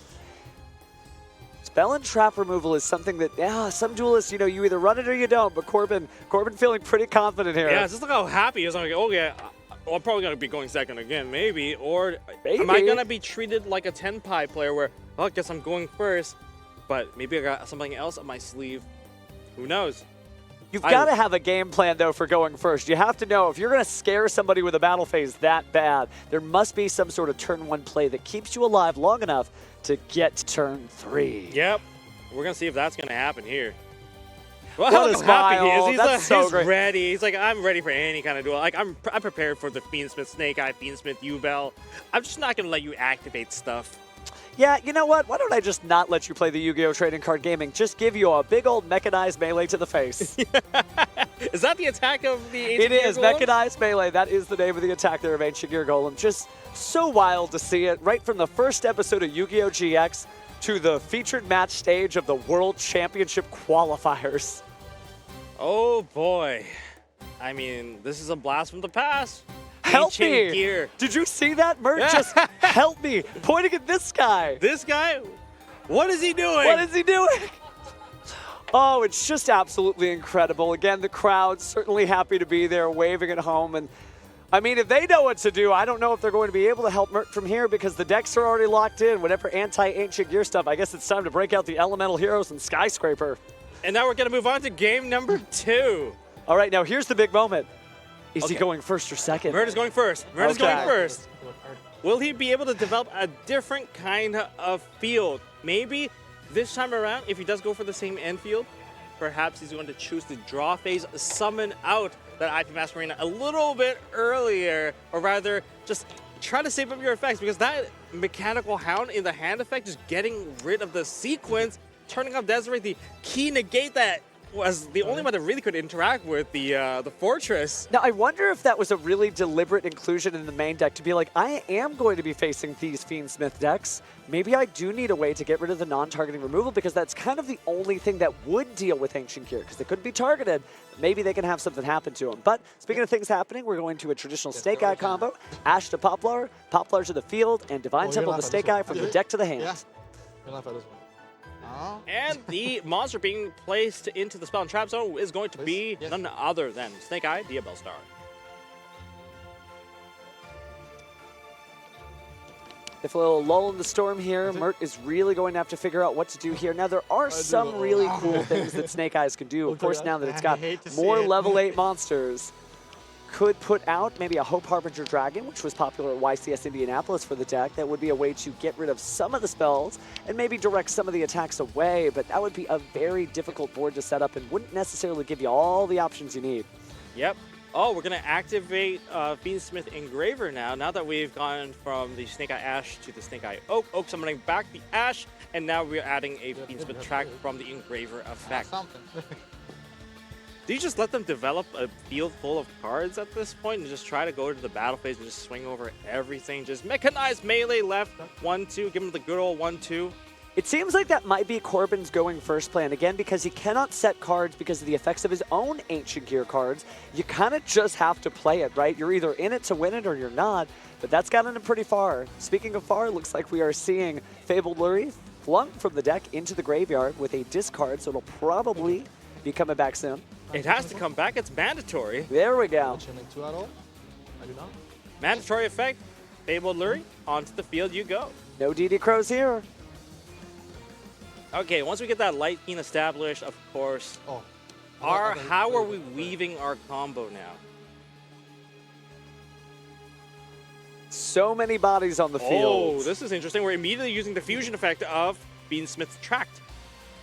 [SPEAKER 1] Spell and trap removal is something that, some duelists, you either run it or you don't. But Corbin feeling pretty confident here.
[SPEAKER 2] Yeah, just look how happy he is. I'm like, oh yeah, I'm probably going to be going second again, maybe. Or am I going to be treated like a Tenpai player where, well, I guess I'm going first, but maybe I got something else up my sleeve. Who knows?
[SPEAKER 1] You've got to have a game plan, though, for going first. You have to know if you're going to scare somebody with a battle phase that bad, there must be some sort of turn 1 play that keeps you alive long enough to get to turn 3.
[SPEAKER 2] Yep. We're going to see if that's going to happen here. Well,
[SPEAKER 1] what a
[SPEAKER 2] look how happy he is.
[SPEAKER 1] He's
[SPEAKER 2] He's ready. He's like, I'm ready for any kind of duel. Like, I'm prepared for the Fiendsmith, Snake Eye, Fiendsmith, U-Bell. I'm just not going to let you activate stuff.
[SPEAKER 1] Yeah, you know what? Why don't I just not let you play the Yu-Gi-Oh! Trading Card Gaming? Just give you a big old mechanized melee to the face.
[SPEAKER 2] Is that the attack of the Ancient Gear
[SPEAKER 1] It is,
[SPEAKER 2] Golem?
[SPEAKER 1] mechanized melee. That is the name of the attack there of Ancient Gear Golem. Just so wild to see it, right from the first episode of Yu-Gi-Oh! GX to the featured match stage of the World Championship qualifiers.
[SPEAKER 2] Oh boy. I mean, this is a blast from the past.
[SPEAKER 1] Help
[SPEAKER 2] Ancient
[SPEAKER 1] me!
[SPEAKER 2] Gear.
[SPEAKER 1] Did you see that? Mert just help me, pointing at this guy.
[SPEAKER 2] This guy? What is he doing?
[SPEAKER 1] What is he doing? Oh, it's just absolutely incredible. Again, the crowd certainly happy to be there, waving at home. And I mean, if they know what to do, I don't know if they're going to be able to help Mert from here because the decks are already locked in. Whatever anti-Ancient Gear stuff, I guess it's time to break out the Elemental Heroes and Skyscraper.
[SPEAKER 2] And now we're going to move on to game number 2.
[SPEAKER 1] All right, now here's the big moment. Is he going first or second?
[SPEAKER 2] Mert is going first. Mert is going
[SPEAKER 1] Okay.
[SPEAKER 2] first. Will he be able to develop a different kind of field? Maybe this time around, if he does go for the same end field, perhaps he's going to choose the draw phase, summon out that IP Master Marina a little bit earlier, or rather, just try to save up your effects, because that Mechanical Hound in the hand effect is getting rid of the sequence, turning off Desiree, the key negate that was the only one that really could interact with the fortress.
[SPEAKER 1] Now, I wonder if that was a really deliberate inclusion in the main deck to be like, I am going to be facing these Fiendsmith decks. Maybe I do need a way to get rid of the non-targeting removal because that's kind of the only thing that would deal with Ancient Gear because they couldn't be targeted. Maybe they can have something happen to them. But speaking of things happening, we're going to a traditional Snake Eye combo. Ash to Poplar, Poplar to the field, and Divine Temple to Snake Eye from the deck to the hand.
[SPEAKER 3] Yeah. You're not for this one. Oh.
[SPEAKER 2] And the monster being placed into the spell and trap zone is going to be none other than Snake Eye, the Bellstar.
[SPEAKER 1] If a little lull in the storm here, Mert is really going to have to figure out what to do here. Now, there are some really cool things that Snake Eyes can do. Of course, now that it's got more level 8 monsters, could put out maybe a Hope Harbinger Dragon, which was popular at YCS Indianapolis for the deck. That would be a way to get rid of some of the spells and maybe direct some of the attacks away, but that would be a very difficult board to set up and wouldn't necessarily give you all the options you need.
[SPEAKER 2] Yep. Oh, we're going to activate Fiendsmith Engraver now that we've gone from the Snake Eye Ash to the Snake Eye Oak. Oak summoning back the Ash, and now we're adding a Fiendsmith track from the Engraver effect.
[SPEAKER 4] Something.
[SPEAKER 2] Do you just let them develop a field full of cards at this point and just try to go to the battle phase and just swing over everything? Just mechanized melee left, 1-2, give them the good old 1-2.
[SPEAKER 1] It seems like that might be Corbin's going first plan, again, because he cannot set cards because of the effects of his own Ancient Gear cards. You kind of just have to play it, right? You're either in it to win it or you're not, but that's gotten him pretty far. Speaking of far, it looks like we are seeing Fabled Lurie flung from the deck into the graveyard with a discard, so it'll probably be coming back soon.
[SPEAKER 2] It has to come back. It's mandatory.
[SPEAKER 1] There we go.
[SPEAKER 3] Chilling 2 at all? I do not.
[SPEAKER 2] Mandatory effect. Fabled Lurie, onto the field you go.
[SPEAKER 1] No DD Crows here.
[SPEAKER 2] Okay, once we get that light being established, of course,
[SPEAKER 3] Oh.
[SPEAKER 2] how are we weaving our combo now?
[SPEAKER 1] So many bodies on the field.
[SPEAKER 2] Oh, this is interesting. We're immediately using the fusion effect of Fiendsmith's Tract.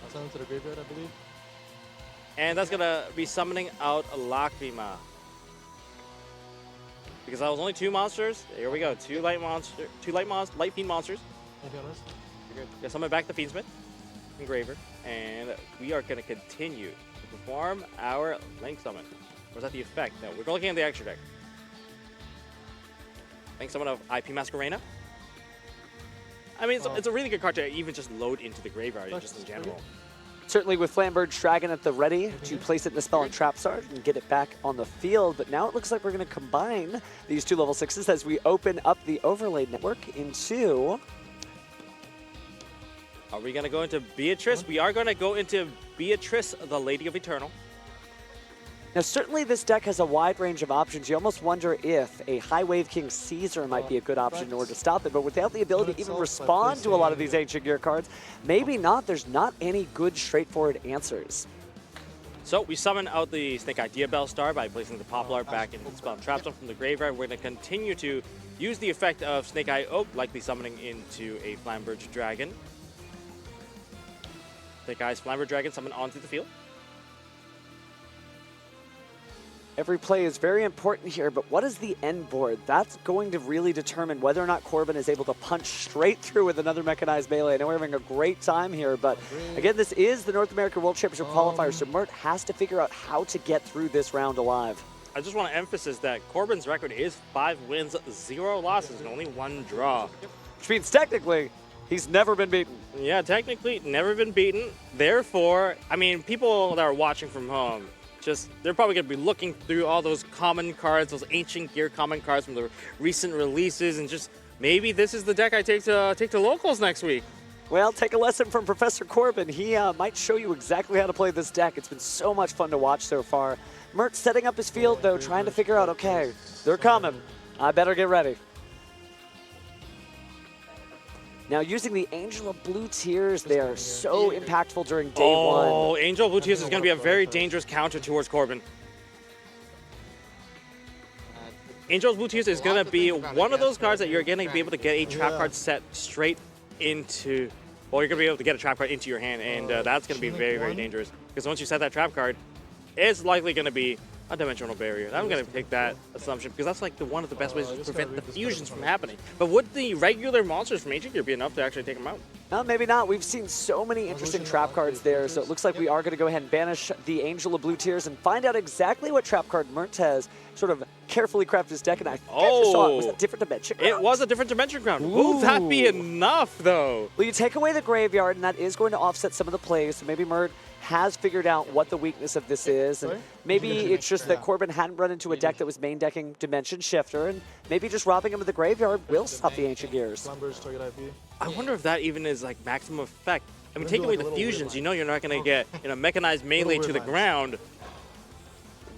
[SPEAKER 3] I'll send him to the graveyard, I believe.
[SPEAKER 2] And that's going to be summoning out Lacrima. Because that was only 2 monsters. Here we go. 2 light fiend monsters.
[SPEAKER 3] Anything else?
[SPEAKER 2] Gonna summon back the Fiendsmith, Engraver, and we are gonna continue to perform our Link Summon. Or is that the effect? No, we're looking at the extra deck. Link Summon of IP Masquerena. I mean, it's a really good card to even just load into the graveyard, just in general.
[SPEAKER 1] Certainly with Flamberge Dragon at the ready to place it in the spell and trap start and get it back on the field. But now it looks like we're going to combine these 2 level 6s as we open up the overlay network into...
[SPEAKER 2] Are we going to go into Beatrice? We are going to go into Beatrice, the Lady of Eternal.
[SPEAKER 1] Now, certainly this deck has a wide range of options. You almost wonder if a High Wave King Caesar might be a good option in order to stop it. But without the ability to even respond to a lot of these Ancient Gear cards, maybe not. There's not any good, straightforward answers.
[SPEAKER 2] So we summon out the Snake Eye Diabell Star by placing the Poplar back into the spell and trap zone from the graveyard. We're going to continue to use the effect of Snake Eye Oak, likely summoning into a Flamberge Dragon. Snake Eye's Flamberge Dragon summon onto the field.
[SPEAKER 1] Every play is very important here, but what is the end board? That's going to really determine whether or not Corbin is able to punch straight through with another mechanized melee. I know we're having a great time here, but again, this is the North American World Championship qualifier, so Mert has to figure out how to get through this round alive.
[SPEAKER 2] I just want to emphasize that Corbin's record is 5 wins, 0 losses, and only 1 draw.
[SPEAKER 1] Which means technically, he's never been beaten.
[SPEAKER 2] Yeah, technically, never been beaten. Therefore, I mean, people that are watching from home, they're probably going to be looking through all those common cards, those Ancient Gear common cards from the recent releases, and just maybe this is the deck I take to locals next week.
[SPEAKER 1] Well, take a lesson from Professor Corbin. He might show you exactly how to play this deck. It's been so much fun to watch so far. Mert setting up his field, though, trying to figure out, okay, they're coming. I better get ready. Now, using the Angel of Blue Tears, they are so impactful during day one.
[SPEAKER 2] Oh, Angel of Blue Tears is going to be a very dangerous counter towards Corbin. Angel of Blue Tears is going to be one of those cards that you're going to be able to get a trap card set straight into, well, you're going to be able to get a trap card into your hand, and that's going to be very, very dangerous. Because once you set that trap card, it's likely going to be a dimensional barrier. I'm going to take that assumption because that's like one of the best ways to prevent the fusions from happening. But would the regular monsters from Ancient Gear be enough to actually take them out?
[SPEAKER 1] No, maybe not. We've seen so many interesting trap cards there, so it looks like we are going to go ahead and banish the Angel of Blue Tears and find out exactly what trap card Mert has sort of carefully crafted his deck, and I think I just saw it was a different dimension ground.
[SPEAKER 2] It was a different dimension ground. Will that be enough, though?
[SPEAKER 1] Well, you take away the graveyard, and that is going to offset some of the plays, so maybe Mert has figured out what the weakness of this is, and maybe it's just that Corbin hadn't run into a deck that was main decking Dimension Shifter, and maybe just robbing him of the graveyard will stop the Ancient Gears.
[SPEAKER 2] I wonder if that even is like maximum effect. I mean, taking away the fusions, you know you're not going to get mechanized melee to the ground.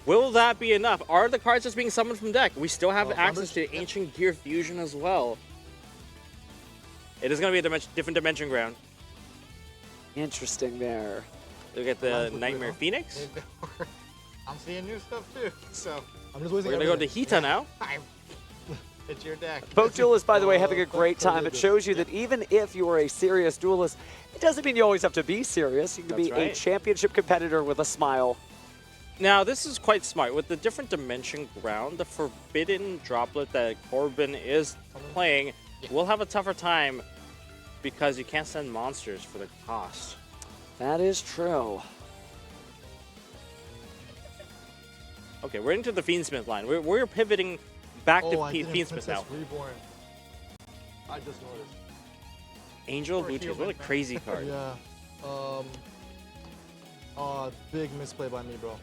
[SPEAKER 2] Will that be enough? Are the cards just being summoned from deck? We still have access to Ancient Gear Fusion as well. It is going to be a different dimension ground.
[SPEAKER 1] Interesting there.
[SPEAKER 2] Look at the Nightmare Phoenix.
[SPEAKER 4] I'm seeing new stuff too, so
[SPEAKER 3] I'm just
[SPEAKER 2] we're going to go to Hita now.
[SPEAKER 4] It's your deck.
[SPEAKER 1] Both duelists, by the way, having a great time. It shows you that even if you are a serious duelist, it doesn't mean you always have to be serious. You can be a championship competitor with a smile.
[SPEAKER 2] Now, this is quite smart. With the different dimension ground, the forbidden droplet that Corbin is playing will have a tougher time because you can't send monsters for the cost.
[SPEAKER 1] That is true.
[SPEAKER 2] Okay, we're into the Fiendsmith line. We're pivoting back to Fiendsmith now.
[SPEAKER 3] Reborn. I just noticed.
[SPEAKER 2] Angel of Blue Tears, what a crazy card.
[SPEAKER 3] Yeah. Big misplay by me, bro.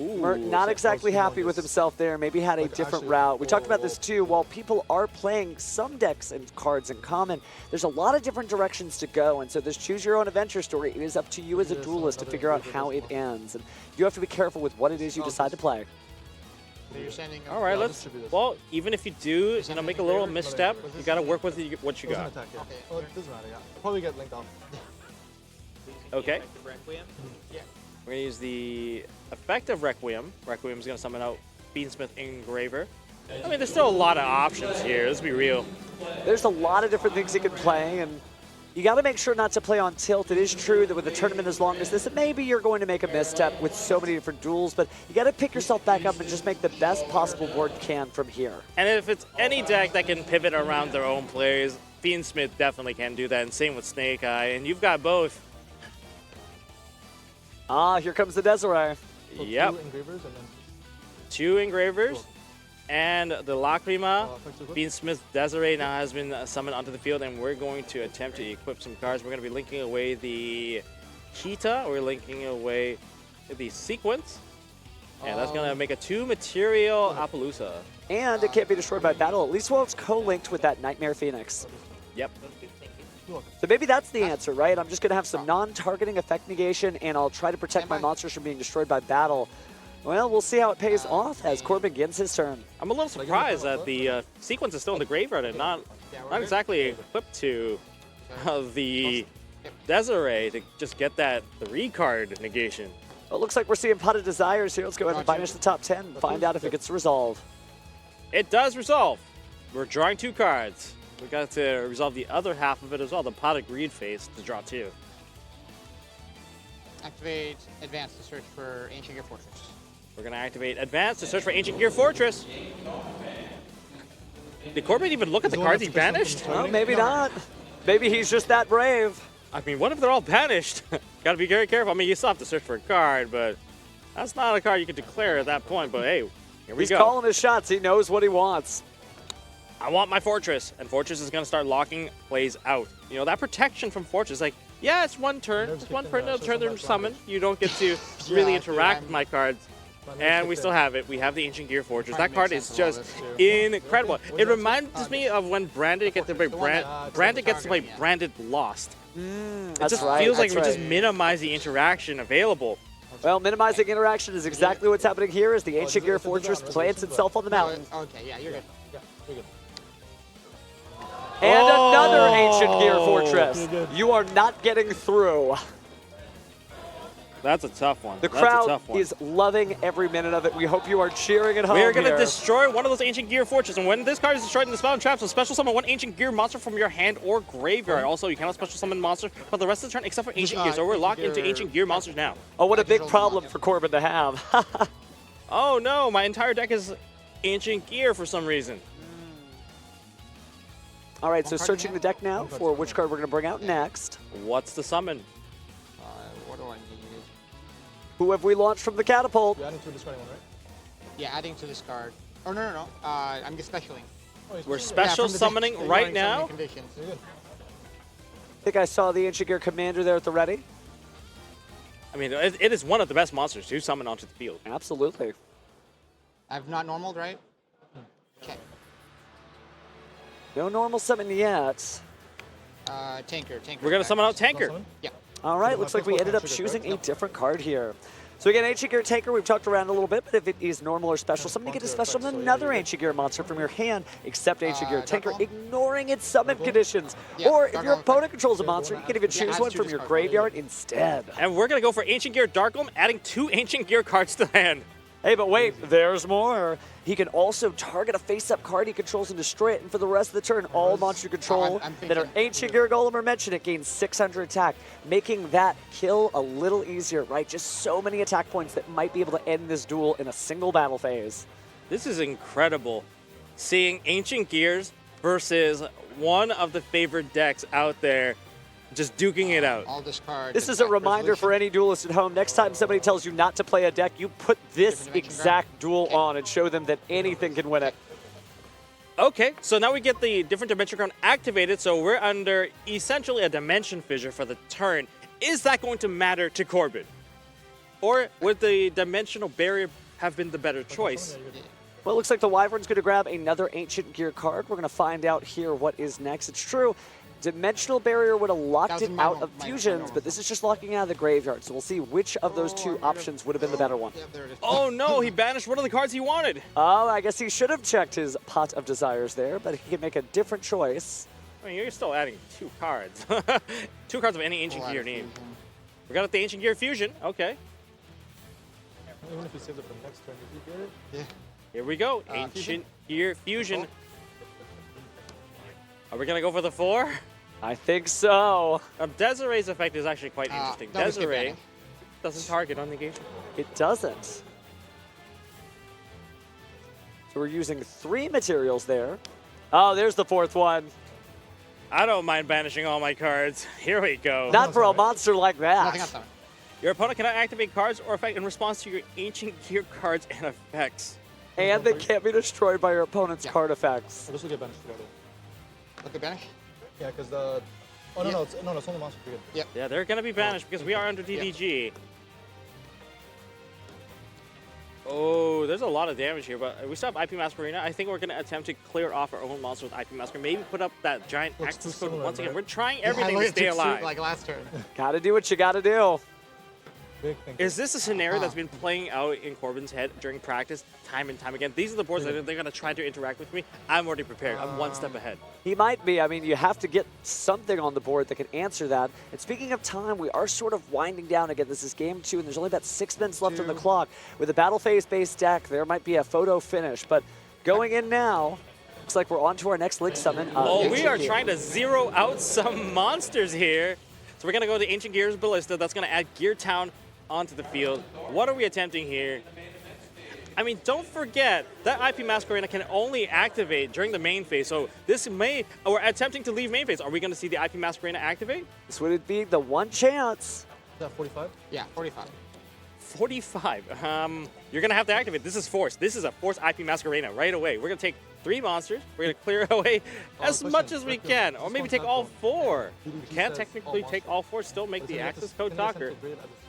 [SPEAKER 2] Ooh,
[SPEAKER 1] Mert not exactly happy with himself there. Maybe had a different route. We talked about this too. While people are playing some decks and cards in common, there's a lot of different directions to go. And so this choose your own adventure story, it is up to you as a duelist to figure out how it ends. And you have to be careful with what it is you decide to play.
[SPEAKER 4] So you're sending
[SPEAKER 2] all right, let's. Well, even if you do, make a little misstep, you got to work with what you got.
[SPEAKER 3] Okay. Oh, it doesn't matter. Yeah. I'll probably get linked off.
[SPEAKER 2] Okay.
[SPEAKER 5] Requiem.
[SPEAKER 4] Yeah.
[SPEAKER 2] We're going to use the effect of Requiem. Requiem is going to summon out Fiendsmith Engraver. I mean, there's still a lot of options here. Let's be real.
[SPEAKER 1] There's a lot of different things he can play, and you got to make sure not to play on tilt. It is true that with a tournament as long as this, maybe you're going to make a misstep with so many different duels, but you got to pick yourself back up and just make the best possible board you can from here.
[SPEAKER 2] And if it's any deck that can pivot around their own players, Fiendsmith definitely can do that, and same with Snake Eye, and you've got both.
[SPEAKER 1] Ah, here comes the Desiree.
[SPEAKER 3] So
[SPEAKER 2] Yep.
[SPEAKER 3] 2 engravers and then
[SPEAKER 2] 2 Engravers.
[SPEAKER 3] Cool.
[SPEAKER 2] And the Lacrima,
[SPEAKER 3] effects are good.
[SPEAKER 2] Fiendsmith Desiree now has been summoned onto the field, and we're going to attempt to equip some cards. We're going to be linking away the Kita, we're linking away the Sequence, and that's going to make a 2-material Appaloosa.
[SPEAKER 1] And it can't be destroyed by battle, at least while it's co-linked with that Nightmare Phoenix.
[SPEAKER 2] Yep.
[SPEAKER 1] So maybe that's the answer, right? I'm just going to have some non-targeting effect negation, and I'll try to protect my monsters from being destroyed by battle. Well, we'll see how it pays off as Corbin begins his turn.
[SPEAKER 2] I'm a little surprised that the Sequence is still in the graveyard and not exactly equipped to the Desiree to just get that 3-card negation.
[SPEAKER 1] Well, it looks like we're seeing Pot of Desires here. Let's go ahead and finish the top 10 and find out if it gets resolved.
[SPEAKER 2] It does resolve. We're drawing 2 cards. We got to resolve the other half of it as well, the Pot of Greed face to draw 2.
[SPEAKER 4] Activate Advance to search for Ancient Gear Fortress.
[SPEAKER 2] We're going to activate Advance to search for Ancient Gear Fortress. Did Corbin even look at the cards he banished?
[SPEAKER 1] Well, maybe not. Maybe he's just that brave.
[SPEAKER 2] I mean, what if they're all banished? Got to be very careful. I mean, you still have to search for a card, but that's not a card you can declare at that point. But hey, here we
[SPEAKER 1] He's
[SPEAKER 2] go.
[SPEAKER 1] calling his shots. He knows what he wants.
[SPEAKER 2] I want my Fortress, and Fortress is going to start locking plays out. You know, that protection from Fortress, like, yeah, it's one turn. It's one turn they're summoned. You don't get to really interact with my cards. And we still have it. We have the Ancient Gear Fortress. That card is just incredible. It reminds me of when Branded gets to play Branded Lost. It
[SPEAKER 1] That's
[SPEAKER 2] just
[SPEAKER 1] right.
[SPEAKER 2] feels like
[SPEAKER 1] that's
[SPEAKER 2] we just
[SPEAKER 1] right.
[SPEAKER 2] minimize the interaction available.
[SPEAKER 1] Well, minimizing interaction is exactly what's happening here as the Ancient Gear Fortress plants itself on the mountain.
[SPEAKER 4] Okay, yeah, you're good.
[SPEAKER 3] Yeah, you're good.
[SPEAKER 1] And another Ancient Gear
[SPEAKER 2] Oh.
[SPEAKER 1] Fortress. You are not getting through.
[SPEAKER 2] That's a tough one.
[SPEAKER 1] The
[SPEAKER 2] That's a
[SPEAKER 1] crowd
[SPEAKER 2] tough one.
[SPEAKER 1] is loving every minute of it. We hope you are cheering at home
[SPEAKER 2] We're going to
[SPEAKER 1] here.
[SPEAKER 2] destroy one of those Ancient Gear Fortress, and when this card is destroyed in the spell and traps, so special summon 1 Ancient Gear monster from your hand or graveyard. Also, you cannot special summon monsters for the rest of the turn except for Ancient Gear, so we're locked into Ancient Gear monsters now.
[SPEAKER 1] Oh, what a big
[SPEAKER 4] Digital
[SPEAKER 1] problem
[SPEAKER 4] monster.
[SPEAKER 1] for Corbin to have.
[SPEAKER 2] Oh no, my entire deck is Ancient Gear for some reason.
[SPEAKER 1] All right, so searching the deck now for which card we're going to bring out next.
[SPEAKER 2] What's the summon?
[SPEAKER 4] What do I need?
[SPEAKER 1] Who have we launched from the catapult?
[SPEAKER 3] You're adding 2 discarding 1, right?
[SPEAKER 4] Yeah, adding to this card. Oh, no. I'm just specialing.
[SPEAKER 3] Oh, he's
[SPEAKER 2] We're
[SPEAKER 3] special.
[SPEAKER 2] special
[SPEAKER 4] from the
[SPEAKER 2] summoning
[SPEAKER 4] deck,
[SPEAKER 2] right
[SPEAKER 4] ignoring
[SPEAKER 2] now.
[SPEAKER 4] summoning conditions.
[SPEAKER 3] You're good.
[SPEAKER 1] I think I saw the Ancient Gear Commander there at the ready.
[SPEAKER 2] I mean, it is one of the best monsters to summon onto the field.
[SPEAKER 1] Absolutely.
[SPEAKER 4] I've not normaled, right? Okay.
[SPEAKER 1] No normal summon yet.
[SPEAKER 4] Tanker.
[SPEAKER 2] We're going to summon out
[SPEAKER 3] Not
[SPEAKER 2] Tanker.
[SPEAKER 3] summon?
[SPEAKER 4] Yeah.
[SPEAKER 1] All right, looks like we ended up choosing a different card here. So again, Ancient Gear Taker, we've talked around a little bit, but if it is normal or special summon, you get to special summon another Ancient Gear monster from your hand, except Ancient Gear Taker,
[SPEAKER 4] Dark Golem?
[SPEAKER 1] ignoring its summon conditions.
[SPEAKER 4] Yeah,
[SPEAKER 1] Or if
[SPEAKER 4] Dark
[SPEAKER 1] your
[SPEAKER 4] Golem.
[SPEAKER 1] opponent controls a monster, you can even choose
[SPEAKER 4] adds
[SPEAKER 1] one
[SPEAKER 4] 2
[SPEAKER 1] from your
[SPEAKER 4] discard.
[SPEAKER 1] graveyard instead.
[SPEAKER 2] And we're going to go for Ancient Gear Darkholm, adding 2 Ancient Gear cards to the hand.
[SPEAKER 1] Hey, but wait, there's more. He can also target a face-up card he controls and destroy it, and for the rest of the turn, all monsters you control
[SPEAKER 4] I'm
[SPEAKER 1] that are
[SPEAKER 4] thinking-
[SPEAKER 1] Ancient Gear Golem or mention it gain 600 attack, making that kill a little easier, right? Just so many attack points that might be able to end this duel in a single battle phase.
[SPEAKER 2] This is incredible. Seeing Ancient Gears versus one of the favorite decks out there just duking it out.
[SPEAKER 4] All discard.
[SPEAKER 1] This is a reminder for any duelist at home. Next time somebody tells you not to play a deck, you put this
[SPEAKER 4] Different dimension
[SPEAKER 1] exact duel
[SPEAKER 4] Okay.
[SPEAKER 1] on and show them that anything can win it.
[SPEAKER 2] Okay, so now we get the different dimension crown activated, so we're under essentially a dimension fissure for the turn. Is that going to matter to Corbin? Or would the dimensional barrier have been the better choice?
[SPEAKER 1] Well, it looks like the Wyvern's going to grab another Ancient Gear card. We're going to find out here what is next. It's true. Dimensional Barrier would have locked
[SPEAKER 4] That was
[SPEAKER 1] it
[SPEAKER 4] my
[SPEAKER 1] out
[SPEAKER 4] normal-
[SPEAKER 1] of
[SPEAKER 4] my
[SPEAKER 1] fusions,
[SPEAKER 4] normal
[SPEAKER 1] but this is just locking out of the graveyard. So we'll see which of those two options would have been the better one.
[SPEAKER 4] Yeah, there it is.
[SPEAKER 2] Oh no, he banished one of the cards he wanted.
[SPEAKER 1] Oh, I guess he should have checked his Pot of Desires there, but he can make a different choice.
[SPEAKER 2] I mean, you're still adding 2 cards. 2 cards of any Ancient
[SPEAKER 4] Full
[SPEAKER 2] Gear
[SPEAKER 4] out of
[SPEAKER 2] name.
[SPEAKER 4] fusion.
[SPEAKER 2] We got the Ancient Gear Fusion. Okay.
[SPEAKER 3] Even if you save it for next turn, did you get it?
[SPEAKER 4] Yeah.
[SPEAKER 2] Here we go. Ancient
[SPEAKER 4] Fusion?
[SPEAKER 2] Gear Fusion. Are we going to go for the 4?
[SPEAKER 1] I think so.
[SPEAKER 2] Desiree's effect is actually quite interesting.
[SPEAKER 4] no, we skip
[SPEAKER 2] Desiree
[SPEAKER 4] Annie.
[SPEAKER 2] doesn't target on negation.
[SPEAKER 1] It doesn't. So we're using 3 materials there. Oh, there's the 4th one.
[SPEAKER 2] I don't mind banishing all my cards. Here we go.
[SPEAKER 1] Not for a monster like
[SPEAKER 4] Nothing else
[SPEAKER 1] that.
[SPEAKER 4] on it.
[SPEAKER 2] Your opponent cannot activate cards or effect in response to your Ancient Gear cards and effects.
[SPEAKER 1] And they can't be destroyed by your opponent's
[SPEAKER 4] Yeah.
[SPEAKER 1] card effects.
[SPEAKER 3] Or this will get banished together.
[SPEAKER 4] Look at banish.
[SPEAKER 3] Yeah, because the... Oh, no,
[SPEAKER 4] Yeah.
[SPEAKER 3] no, it's only monster forget.
[SPEAKER 4] Yep.
[SPEAKER 2] Yeah, they're going to be banished because we are under
[SPEAKER 4] Yeah.
[SPEAKER 2] DDG. Oh, there's a lot of damage here, but we still have IP Masquerena. I think we're going to attempt to clear off our own monster with IP Masquerena. Maybe put up that giant
[SPEAKER 3] Looks
[SPEAKER 2] access
[SPEAKER 3] too
[SPEAKER 2] code
[SPEAKER 3] similar,
[SPEAKER 2] once again.
[SPEAKER 3] right?
[SPEAKER 2] We're trying
[SPEAKER 4] Yeah,
[SPEAKER 2] everything
[SPEAKER 4] look
[SPEAKER 2] to
[SPEAKER 4] at
[SPEAKER 2] stay
[SPEAKER 4] Jitsu,
[SPEAKER 2] alive.
[SPEAKER 4] Like last turn.
[SPEAKER 1] Gotta do what you gotta do.
[SPEAKER 3] Big thing.
[SPEAKER 2] Is this a scenario that's been playing out in Corbin's head during practice time and time again? These are the boards that they're going to try to interact with me. I'm already prepared. I'm one step ahead.
[SPEAKER 1] He might be. I mean, you have to get something on the board that can answer that. And speaking of time, we are sort of winding down again. This is game 2, and there's only about 6 minutes left on the clock. With a battle phase-based deck, there might be a photo finish. But going in now, looks like we're on to our next League Summon.
[SPEAKER 2] Oh, we are
[SPEAKER 1] Ancient
[SPEAKER 2] trying to zero out some monsters here. So we're going to go to Ancient Gear's Ballista. That's going to add Gear Town onto the field. What are we attempting here? I mean, don't forget that IP Masquerena can only activate during the main phase. So this may, we're attempting to leave main phase. Are we going to see the IP Masquerena activate?
[SPEAKER 1] This would be the one chance.
[SPEAKER 3] Is that 45?
[SPEAKER 4] Yeah, 45.
[SPEAKER 2] 45. You're going to have to activate. This is Force. This is a Force IP Masquerena right away. We're going to take 3 monsters. We're going to clear away as much as we can. Or maybe take all 4. We can't technically take all 4, still make the access code talker.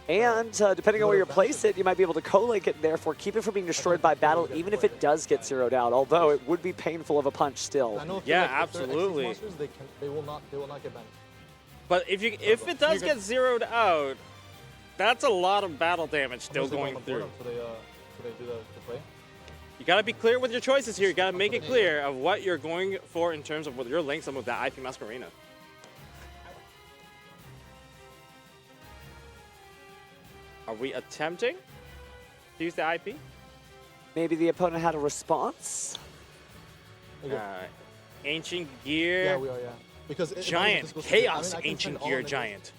[SPEAKER 1] And depending on where you place it, you might be able to co-link it and therefore keep it from being destroyed by battle, even if it does get zeroed out. Although it would be painful of a punch still.
[SPEAKER 3] I know if
[SPEAKER 2] Yeah,
[SPEAKER 3] they're, like, if they're XP
[SPEAKER 2] absolutely.
[SPEAKER 3] monsters, they will not get banished.
[SPEAKER 2] But if it does get zeroed out, that's a lot of battle damage still
[SPEAKER 3] Unless they
[SPEAKER 2] going
[SPEAKER 3] want to board
[SPEAKER 2] through.
[SPEAKER 3] them, so they do the play.
[SPEAKER 2] You got to be clear with your choices here. You got to make it clear of what you're going for in terms of what your links with that IP Masquerena. Are we attempting to use the IP?
[SPEAKER 1] Maybe the opponent had a response.
[SPEAKER 3] Okay.
[SPEAKER 2] Ancient Gear
[SPEAKER 3] Yeah, we are, yeah. Because
[SPEAKER 2] Giant.
[SPEAKER 3] this goes to grid.
[SPEAKER 2] Chaos
[SPEAKER 3] I can
[SPEAKER 2] Ancient
[SPEAKER 3] send all
[SPEAKER 2] Gear
[SPEAKER 3] of it.
[SPEAKER 2] Giant.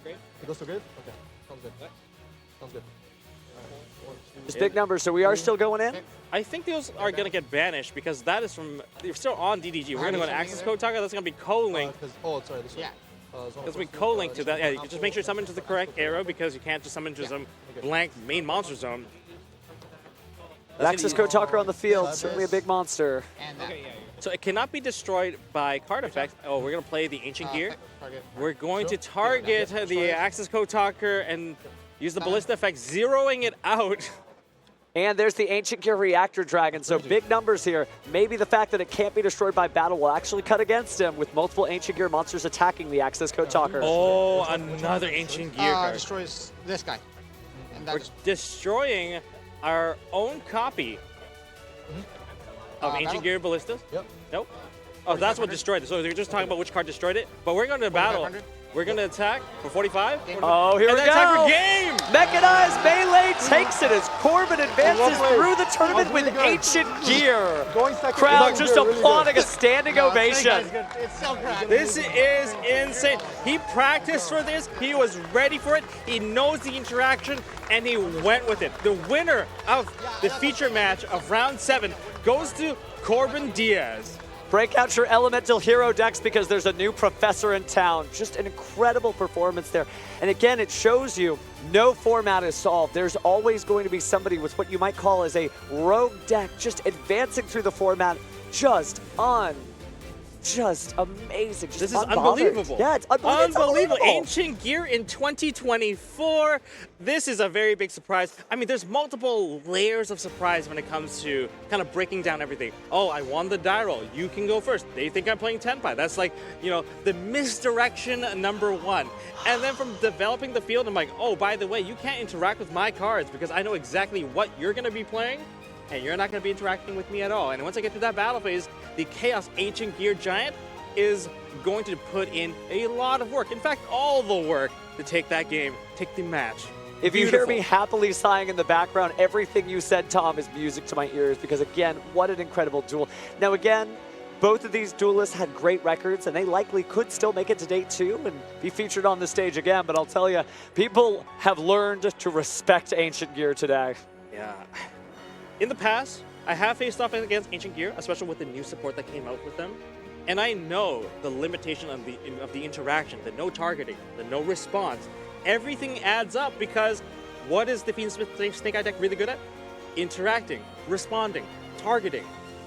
[SPEAKER 3] It goes to grid? Okay. Sounds good. Sounds good. Alright, 1, 2,
[SPEAKER 1] Just big numbers, so we are still going in.
[SPEAKER 2] I think those are going to get banished because that is from, they're still on DDG. We're going to go to Access Code Talker. That's going to be co-linked.
[SPEAKER 3] oh, sorry, this one.
[SPEAKER 4] Yeah.
[SPEAKER 2] Because we co-link to that. Yeah, you just make sure you summon to the correct arrow because you can't just summon to some blank main monster zone.
[SPEAKER 1] Access Code Talker on the field, certainly a big monster.
[SPEAKER 4] And that.
[SPEAKER 2] So it cannot be destroyed by card effect. Oh, we're going to play the Ancient Gear.
[SPEAKER 4] Target.
[SPEAKER 2] We're going to target the Access Code Talker and use the Ballista effect, zeroing it out.
[SPEAKER 1] And there's the Ancient Gear Reactor Dragon, so big numbers here. Maybe the fact that it can't be destroyed by battle will actually cut against him with multiple Ancient Gear monsters attacking the Access Code Talker.
[SPEAKER 2] Oh, another Ancient Gear card.
[SPEAKER 4] Destroys this guy. And
[SPEAKER 2] We're
[SPEAKER 4] that's
[SPEAKER 2] destroying our own copy of Ancient
[SPEAKER 4] battle?
[SPEAKER 2] Gear Ballistas.
[SPEAKER 3] Yep.
[SPEAKER 2] Nope. Oh, that's what destroyed it. So you're just talking about which card destroyed it. But we're going to battle.
[SPEAKER 4] 4500?
[SPEAKER 2] We're going to attack for 45.
[SPEAKER 1] Oh, here
[SPEAKER 2] And
[SPEAKER 1] we
[SPEAKER 2] that's time
[SPEAKER 1] go!
[SPEAKER 2] for game!
[SPEAKER 1] Mechanized Melee takes it as Corbin advances through the tournament with Ancient Gear.
[SPEAKER 3] Going second.
[SPEAKER 1] Crowd
[SPEAKER 3] Really
[SPEAKER 1] just
[SPEAKER 3] good, really
[SPEAKER 1] applauding
[SPEAKER 3] good.
[SPEAKER 1] a standing ovation.
[SPEAKER 4] it's so cracked.
[SPEAKER 2] This is insane. He practiced for this. He was ready for it. He knows the interaction, and he went with it. The winner of the feature match of round 7 goes to Corbin Diaz.
[SPEAKER 1] Break out your Elemental Hero decks because there's a new professor in town. Just an incredible performance there. And again, it shows you no format is solved. There's always going to be somebody with what you might call as a rogue deck just advancing through the format just amazing. Just
[SPEAKER 2] This is
[SPEAKER 1] unbothered.
[SPEAKER 2] unbelievable.
[SPEAKER 1] Yeah, it's unbelievable.
[SPEAKER 2] Ancient Gear in 2024. This is a very big surprise. I mean, there's multiple layers of surprise when it comes to kind of breaking down everything. Oh, I won the die roll. You can go first. They think I'm playing Tenpai. That's like, you know, the misdirection #1. And then from developing the field, I'm like, oh, by the way, you can't interact with my cards because I know exactly what you're going to be playing. And you're not going to be interacting with me at all. And once I get to that battle phase, the Chaos Ancient Gear Giant is going to put in a lot of work. In fact, all the work to take that game, take the match.
[SPEAKER 1] If you hear me happily sighing in the background, everything you said, Tom, is music to my ears because, again, what an incredible duel. Now, again, both of these duelists had great records, and they likely could still make it to day 2 and be featured on the stage again. But I'll tell you, people have learned to respect Ancient Gear today.
[SPEAKER 2] Yeah. In the past, I have faced off against Ancient Gear, especially with the new support that came out with them. And I know the limitation of the interaction, the no targeting, the no response. Everything adds up because what is the Fiendsmith Snake Eye deck really good at? Interacting, responding, targeting.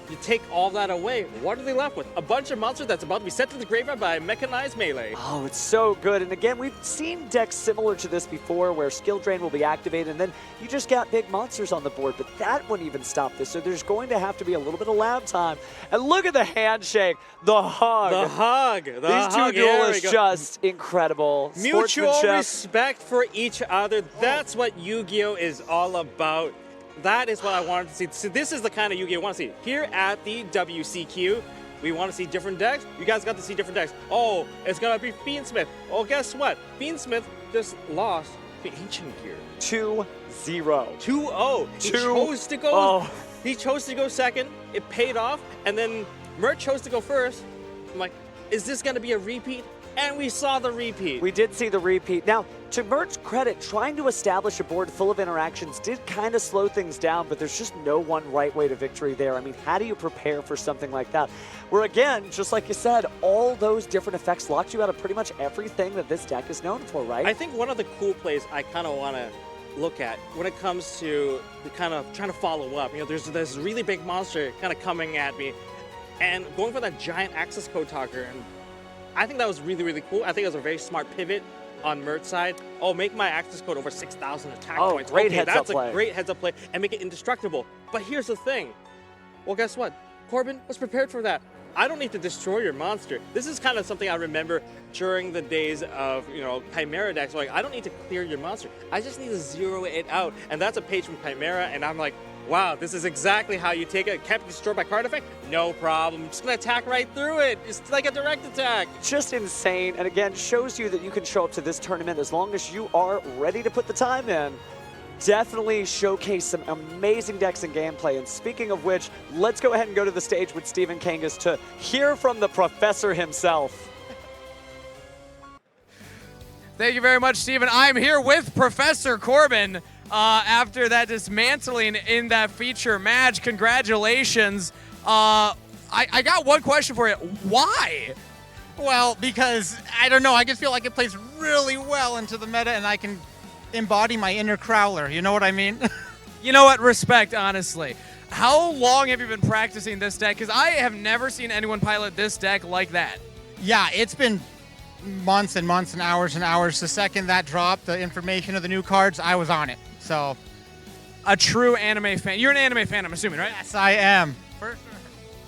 [SPEAKER 2] You take all that away, what are they left with? A bunch of monsters that's about to be sent to the graveyard by a mechanized melee.
[SPEAKER 1] Oh, it's so good. And again, we've seen decks similar to this before where Skill Drain will be activated and then you just got big monsters on the board, but that wouldn't even stop this. So there's going to have to be a little bit of lab time. And look at the handshake, the hug.
[SPEAKER 2] The hug.
[SPEAKER 1] These two duelists just incredible.
[SPEAKER 2] Mutual respect for each other. That's what Yu-Gi-Oh! Is all about. That is what I wanted to see. So this is the kind of Yu-Gi-Oh! I want to see. Here at the WCQ, we want to see different decks. You guys got to see different decks. Oh, it's going to be Fiendsmith. Oh, guess what? Fiendsmith just lost to Ancient Gear.
[SPEAKER 1] 2-0.
[SPEAKER 2] 2-0. He chose to go second. It paid off. And then Mert chose to go first. I'm like, is this going to be a repeat? And we saw the repeat.
[SPEAKER 1] We did see the repeat. Now, to Mert's credit, trying to establish a board full of interactions did kind of slow things down, but there's just no one right way to victory there. I mean, how do you prepare for something like that? Where again, just like you said, all those different effects locked you out of pretty much everything that this deck is known for, right?
[SPEAKER 2] I think one of the cool plays I kind of want to look at when it comes to the kind of trying to follow up. You know, there's this really big monster kind of coming at me, and going for that giant access code talker. And I think that was really, really cool. I think it was a very smart pivot on Mert's side. Oh, make my access code over 6,000 attack points.
[SPEAKER 1] Great
[SPEAKER 2] okay,
[SPEAKER 1] heads-up play.
[SPEAKER 2] That's a great heads-up play, and make it indestructible. But here's the thing. Well, guess what? Corbin was prepared for that. I don't need to destroy your monster. This is kind of something I remember during the days of, you know, Chimera decks. Like, I don't need to clear your monster. I just need to zero it out. And that's a page from Chimera, and I'm like, wow, this is exactly how you take it. Can't be destroyed by card effect? No problem. I'm just going to attack right through it. It's like a direct attack.
[SPEAKER 1] Just insane. And again, shows you that you can show up to this tournament as long as you are ready to put the time in. Definitely showcase some amazing decks and gameplay. And speaking of which, let's go ahead and go to the stage with Stephen Kangas to hear from the professor himself.
[SPEAKER 5] Thank you very much, Stephen. I'm here with Professor Corbin. After that dismantling in that feature match, congratulations. I got one question for you. Why?
[SPEAKER 6] Well, because, I don't know, I just feel like it plays really well into the meta and I can embody my inner Crowler, you know what I mean?
[SPEAKER 5] You know what? Respect, honestly. How long have you been practicing this deck? Because I have never seen anyone pilot this deck like that.
[SPEAKER 6] Yeah, it's been months and months and hours and hours. The second that dropped, the information of the new cards, I was on it. So,
[SPEAKER 5] a true anime fan. You're an anime fan, I'm assuming, right?
[SPEAKER 6] yes, I am. For sure.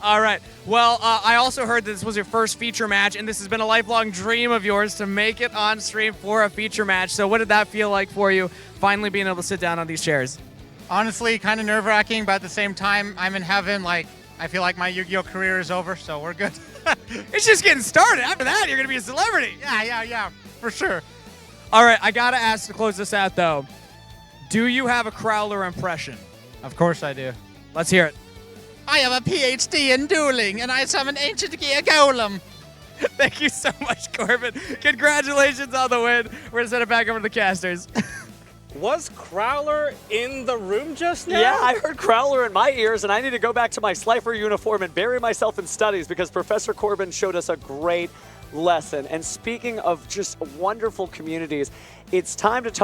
[SPEAKER 5] All right. Well, I also heard that this was your first feature match, and this has been a lifelong dream of yours to make it on stream for a feature match. So what did that feel like for you, finally being able to sit down on these chairs?
[SPEAKER 6] Honestly, kind of nerve-wracking, but at the same time, I'm in heaven. Like, I feel like my Yu-Gi-Oh! Career is over, so we're good.
[SPEAKER 5] It's just getting started. After that, you're going to be a celebrity.
[SPEAKER 6] Yeah, for sure.
[SPEAKER 5] All right, I got to ask to close this out, though. Do you have a Crowler impression?
[SPEAKER 6] Of course I do.
[SPEAKER 5] Let's hear it.
[SPEAKER 6] I have a PhD in dueling, and I summon Ancient Gear Golem.
[SPEAKER 5] Thank you so much, Corbin. Congratulations on the win. We're going to send it back over to the casters.
[SPEAKER 2] Was Crowler in the room just now?
[SPEAKER 1] Yeah, I heard Crowler in my ears, and I need to go back to my Slifer uniform and bury myself in studies because Professor Corbin showed us a great lesson. And speaking of just wonderful communities, it's time to talk